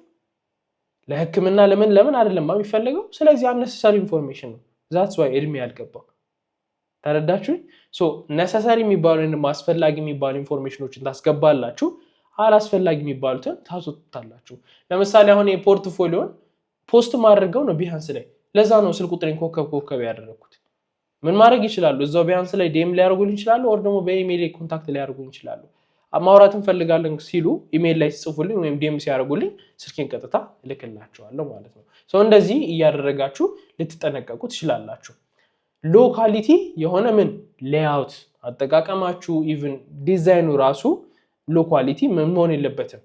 ለህክምና ለምን አይደለም የሚፈልገው ስለዚህ unnecessary ኢንፎርሜሽን ነው that's why እድሜ ያልገባው ተረዳችሁ ሶ necessary የሚባሉን ማስፈላጊ የሚባሉ ኢንፎርሜሽኖችን ታስገባላችሁ አላስፈላጊ የሚባሉትን ታስወጣላችሁ ለምሳሌ አሁን የፖርትፎሊዮን ፖስት ማድረገው ነው ቢሃንስ ላይ ለዛ ነው ስልክ ቁጥሬን ኮከብ ያደረኩት ምን ማድረግ ይችላሉ እዛው ቢሃንስ ላይ ዲኤም ሊያርጉልኝ ይችላሉ or ደግሞ በኢሜል ኮንታክት ሊያርጉኝ ይችላሉ ማውራት እንፈልጋለን ሲሉ ኢሜል ላይ ጽፉልኝ ወይም ዲኤም ሲያርጉልኝ ስልኬን ቀጥታ ልክላችኋለሁ ማለት ነው ሶ እንደዚህ እያደረጋችሁ ልትጠነቀቁት ይችላልላችሁ ሎካሊቲ የሆነ ምን ሌአውት አጠቃቀማችሁ ኢቭን ዲዛይኑ ራሱ ሎካሊቲ ምን መሆን የለበትም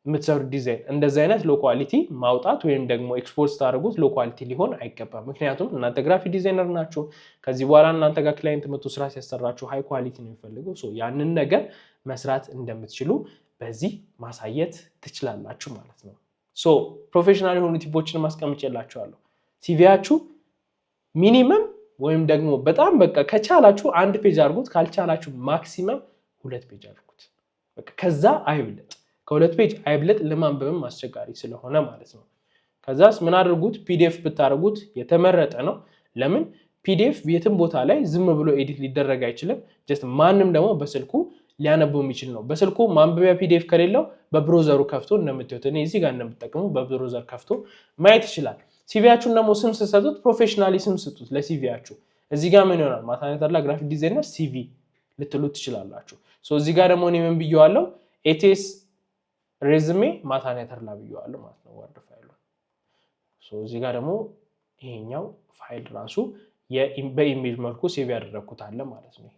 የምትሰሩ ዲዛይን እንደዚህ አይነት ሎካሊቲ ማውጣት ወይም ደግሞ ኤክስፖርት ታደርጉት ሎካሊቲ ሊሆን አይገባም ምክንያቱም እናንተ ግራፊክ ዲዛይነር ናችሁ ከዚህ በኋላ እናንተ ጋር ክላይንት መጥቶ ስራ ሲያሰራችሁ ሃይ ኳሊቲ ነው የሚፈልገው ሶ ያንን ነገር መስራት እንደምትችሉ በዚህ ማሳየት ትችላላችሁ ማለት ነው ሶ ፕሮፌሽናል የሆኑ ቲፖችን ማስቀምጬላችኋለሁ ሲቪያችሁ ሚኒመም ወይም ደግሞ በጣም በቃ ከቻላችሁ አንድ ፔጅ አድርጉት ካልቻላችሁ ማክሲመም 2 ፔጅ አድርጉት በቃ ከዛ አይብለጥ ከሁለት ፔጅ አይብለጥ ለማንበብም አስቸጋሪ ስለሆነ ማለት ነው ከዛስ ምን አድርጉት ፒዲኤፍ ብታረጉት የተመረጠ ነው ለምን ፒዲኤፍ የትም ቦታ ላይ ዝም ብሎ ኤዲት ሊደረግ አይችልም ጀስት ማንንም ደግሞ በስልኩ ሊያነበው የሚችል ነው በስልኩ ማንበቢያ ፒዲኤፍ ከሌለው በብሮዘሩ ከፍቶ እንደምትዩት እኔ እዚህ ጋር እንደምትጠቀሙ በብሮዘር ከፍቶ ማየት ይችላል ሲቪያችሁን ደግሞ ስም ስትሰጡት ፕሮፌሽናሊ ስም ስጡት ለሲቪያችሁ እዚህ ጋር ምን ይሆናል ማታኔተርላ ግራፊክ ዲዛይነር ሲቪ ልትሉት ትችላላችሁ ሶ እዚህ ጋር ደግሞ እኔ ምን ብየዋለሁ ኤቲኤስ ሬዝሜ ማታኔተርላ ብየዋለሁ ማለት ነው ወርድ ፋይሉ ሶ እዚህ ጋር ደግሞ ይሄኛው ፋይል ራሱ በኢሜል መልኩ ሴቭ ያደረኩት አለ ማለት ነው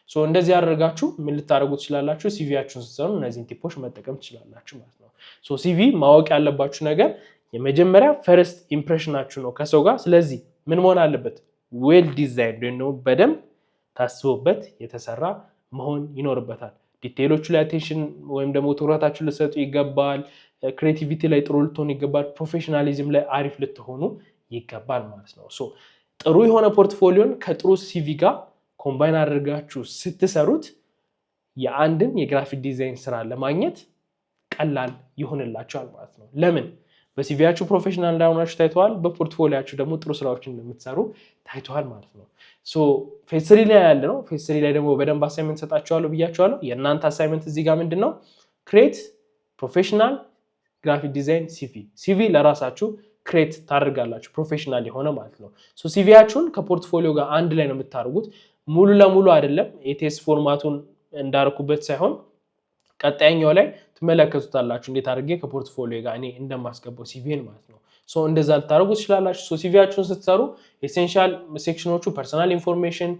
ሶ እንደዚህ ያደርጋችሁ ምን ልታደርጉት ትችላላችሁ ሲቪያችሁን ስትሰሩ እነዚህን ቲፖች መጠቀም ትችላላችሁ ማለት ነው ሶ ሲቪ ማወቅ ያለባችሁ ነገር የመጀመሪያ ፈርስት ኢምፕሬሽናችሁ ነው ከሰው ጋር ስለዚህ ምን መሆን አለበት ዌል ዲዛይንድ ነው በደንብ ታስቦበት የተሰራ መሆን ይኖርበታል ዲቴሎቹ ላይ አቴንሽን ወይም ደግሞ ትኩረታችሁ ልትሰጡ ይገባል ክሬቲቪቲ ላይ ጥሩ ልትሆኑ ይገባል ፕሮፌሽናሊዝም ላይ አሪፍ ልትሆኑ ይገባል ማለት ነው ሶ ጥሩ የሆነ ፖርትፎሊዮን ከጥሩ ሲቪ ጋር ኮምባይን አድርጋችሁ ስትሰሩት የአንድን የግራፊክ ዲዛይን ስራ ለማግኘት ቀላል ይሆንላችኋል ማለት ነው ለምን በሲቪያችሁ ፕሮፌሽናል እንዳሆናችሁ ታይቷል በፖርትፎሊዮአችሁ ደግሞ ጥሩ ስራዎችን እንደምትሰሩ ታይቷል ማለት ነው ሶ ፌዝ 3 ላይ ያለ ነው ፌዝ 3 ላይ ደግሞ በደንብ አሳይመንት ሰጣችኋለሁ ብያችኋለሁ የእናንተ አሳይመንት እዚህ ጋር ምንድነው ክሬት ፕሮፌሽናል ግራፊክ ዲዛይን ሲቪ ለራሳችሁ ክሬት ታደርጋላችሁ ፕሮፌሽናል የሆነ ማለት ነው ሶ ሲቪያችሁን ከፖርትፎሊዮ ጋር አንድ ላይ ነው የምታደርጉት ሙሉ ለሙሉ አይደለም ኤቲኤስ ፎርማቱን እንዳርኩበት ሳይሆን ቀጣይኛው ላይ ትመለከቱታላችሁ እንዴት አድርጌ ከፖርትፎሊዮ ጋር እኔ እንደማስገባው ሲቪን ማለት ነው ሶ እንደዛ ልታደርጉ ትችላላችሁ ሶ ሲቪያችሁን ስትሰሩ ኤሴንሻል ሴክሽኖቹ ፐርሰናል ኢንፎርሜሽን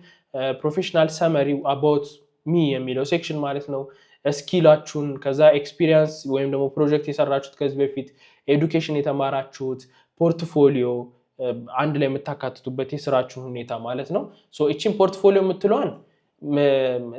ፕሮፌሽናል ሰመሪ አባውት ሚ የሚለው ሴክሽን ማለት ነው ስኪላችሁን ከዛ ኤክስፒሪየንስ ወይም ደግሞ ፕሮጀክት የሰራችሁት ከዚህ በፊት ኤዱኬሽን የተማራችሁት ፖርትፎሊዮ አንድ ላይ የምታካትቱበት የስራችሁን ሁኔታ ማለት ነው ሶ እቺን ፖርትፎሊዮ የምትለዋን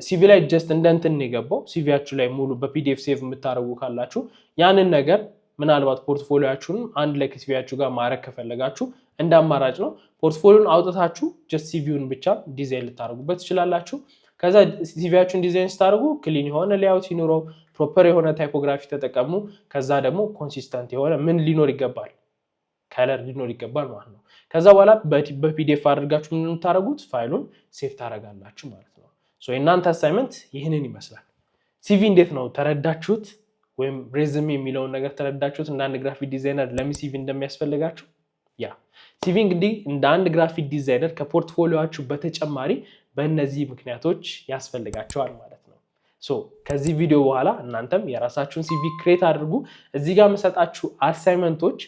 ሲቪ ላይ ጀስት እንደንትን የገባው ሲቪያችሁ ላይ ሙሉ በፒዲኤፍ ሴቭ የምታረጉ ካላችሁ ያንን ነገር ምናልባት ፖርትፎሊዮአችሁን አንድ ላይ ከሲቪያችሁ ጋር ማረግ ከፈለጋችሁ እንደ አማራጭ ነው ፖርትፎሊዮን አውጥታችሁ ጀስት ሲቪውን ብቻ ዲዛይን ልታረጉበት ትችላላችሁ ከዛ ሲቪያችሁን ዲዛይን ስታደርጉ ክሊን የሆነ ሌአውት ይኑረው ፕሮፐር የሆነ ታይፖግራፊ ተጠቀሙ ከዛ ደግሞ ኮንሲስተንት የሆነ ምን ሊኖር ይገባል ከለር ሊኖር ይገባል ማለት ነው ከዛ በኋላ በፒዲኤፍ አድርጋችሁ ምን የምታረጉት ፋይሉን ሴቭ ታረጋላችሁ ማለት ነው ሶ እናንተ አሳይመንት ይሄንን ይመስላል ሲቪ እንዴት ነው ተረዳችሁት ወይም ሬዝሜ የሚለውን ነገር ተረዳችሁት እንደ አንድ ግራፊክ ዲዛይነር ለምን ሲቪ እንደሚያስፈልጋችሁ ያ ሲቪ እንግዲህ እንደ አንድ ግራፊክ ዲዛይነር ከፖርትፎሊዮአችሁ በተጨማሪ በእነዚህ ምክንያቶች ያስፈልጋቸዋል ማለት ነው ሶ ከዚህ ቪዲዮ በኋላ እናንተም የራሳችሁን ሲቪ ክሬት አድርጉ እዚህ ጋር መሰጣችሁ አሳይመንቶች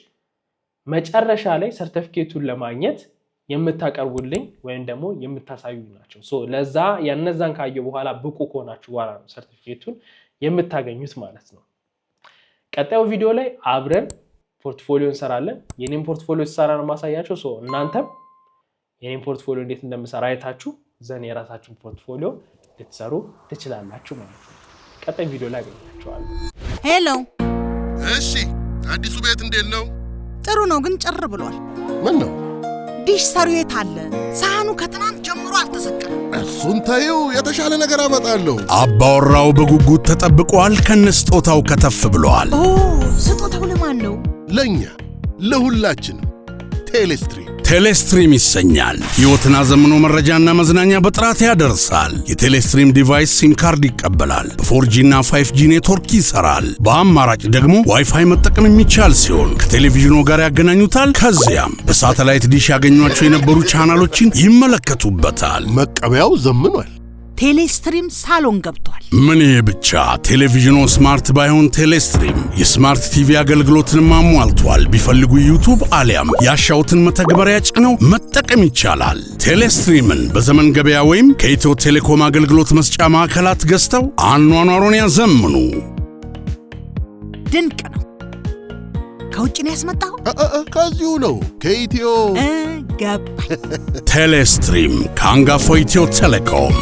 መጨረሻ ላይ ሰርቲፊኬቱን ለማግኘት የምታቀርቡልኝ ወይም ደግሞ የምታሳዩኝ ናቸው ሶ ለዛ ያነዛን ካየ በኋላ ብቁ ከሆናችሁ በኋላ ነው ሰርቲፊኬቱን የምታገኙት ማለት ነው ቀጣዩ ቪዲዮ ላይ አብረን ፖርትፎሊዮ እንሰራለን የኔን ፖርትፎሊዮ ሲሰራ ነው ማሳያችሁ ሶ እናንተም የኔን ፖርትፎሊዮ እንዴት እንደምሰራ አይታችሁ ዘን የራሳችሁን ፖርትፎሊዮ ልትሰሩ ትችላላችሁ ማለት ነው ቀጣይ ቪዲዮ ላይ አገኛችኋለሁ ሄሎ እሺ አዲሱ ቤት እንዴት ነው ጥሩ ነው ግን ጭር ብሏል ምን ነው ዲሽ ሰሪው የት አለ ሳህኑ ከትናንት ጀምሮ አልተሰቀለም እሱን ታየው የተሻለ ነገር አመጣለሁ አባወራው በጉጉት ተጠብቋል ከነስጦታው ከተፍ ብሏል ኦ ስጦታው ለማን ነው ለኛ ለሁላችንም ቴሌስትሪም ይሰኛል ሕይወትን አዘምኖ መረጃና መዝናኛ በጥራት ያደርሳል የቴሌስትሪም ዲቫይስ ሲም ካርድ ይቀበላል በ4G እና 5G ኔትወርክ ይሰራል በአማራጭ ደግሞ ዋይፋይ መጠቀም የሚቻል ሲሆን ከቴሌቪዥኑ ጋር ያገናኙታል ከዚያም በሳተላይት ዲሽ ያገኟቸው የነበሩ ቻናሎችን ይመለከቱበታል መቀበያው ዘምኗል ቴሌስትሪም ሳሎን ገብቷል ምን ይሄ ብቻ ቴሌቪዥኑ ስማርት ባይሆን ቴሌስትሪም የስማርት ቲቪ አገልግሎትን ማሟልቷል ቢፈልጉ ዩቲዩብ አሊያም ያሻውትን መተግበሪያ ጭነው መጠቀም ይቻላል ቴሌስትሪምን በዘመን ገበያ ወይም ከኢትዮ ቴሌኮም አገልግሎት መስጫ ማዕከላት ገዝተው አኗኗሩን ያዘምኑ ድንቅ ነው ከውጭ ነው ያስመጣው ከዚሁ ነው ከኢትዮ ገባኝ ቴሌስትሪም ከአንጋፋው ኢትዮ ቴሌኮም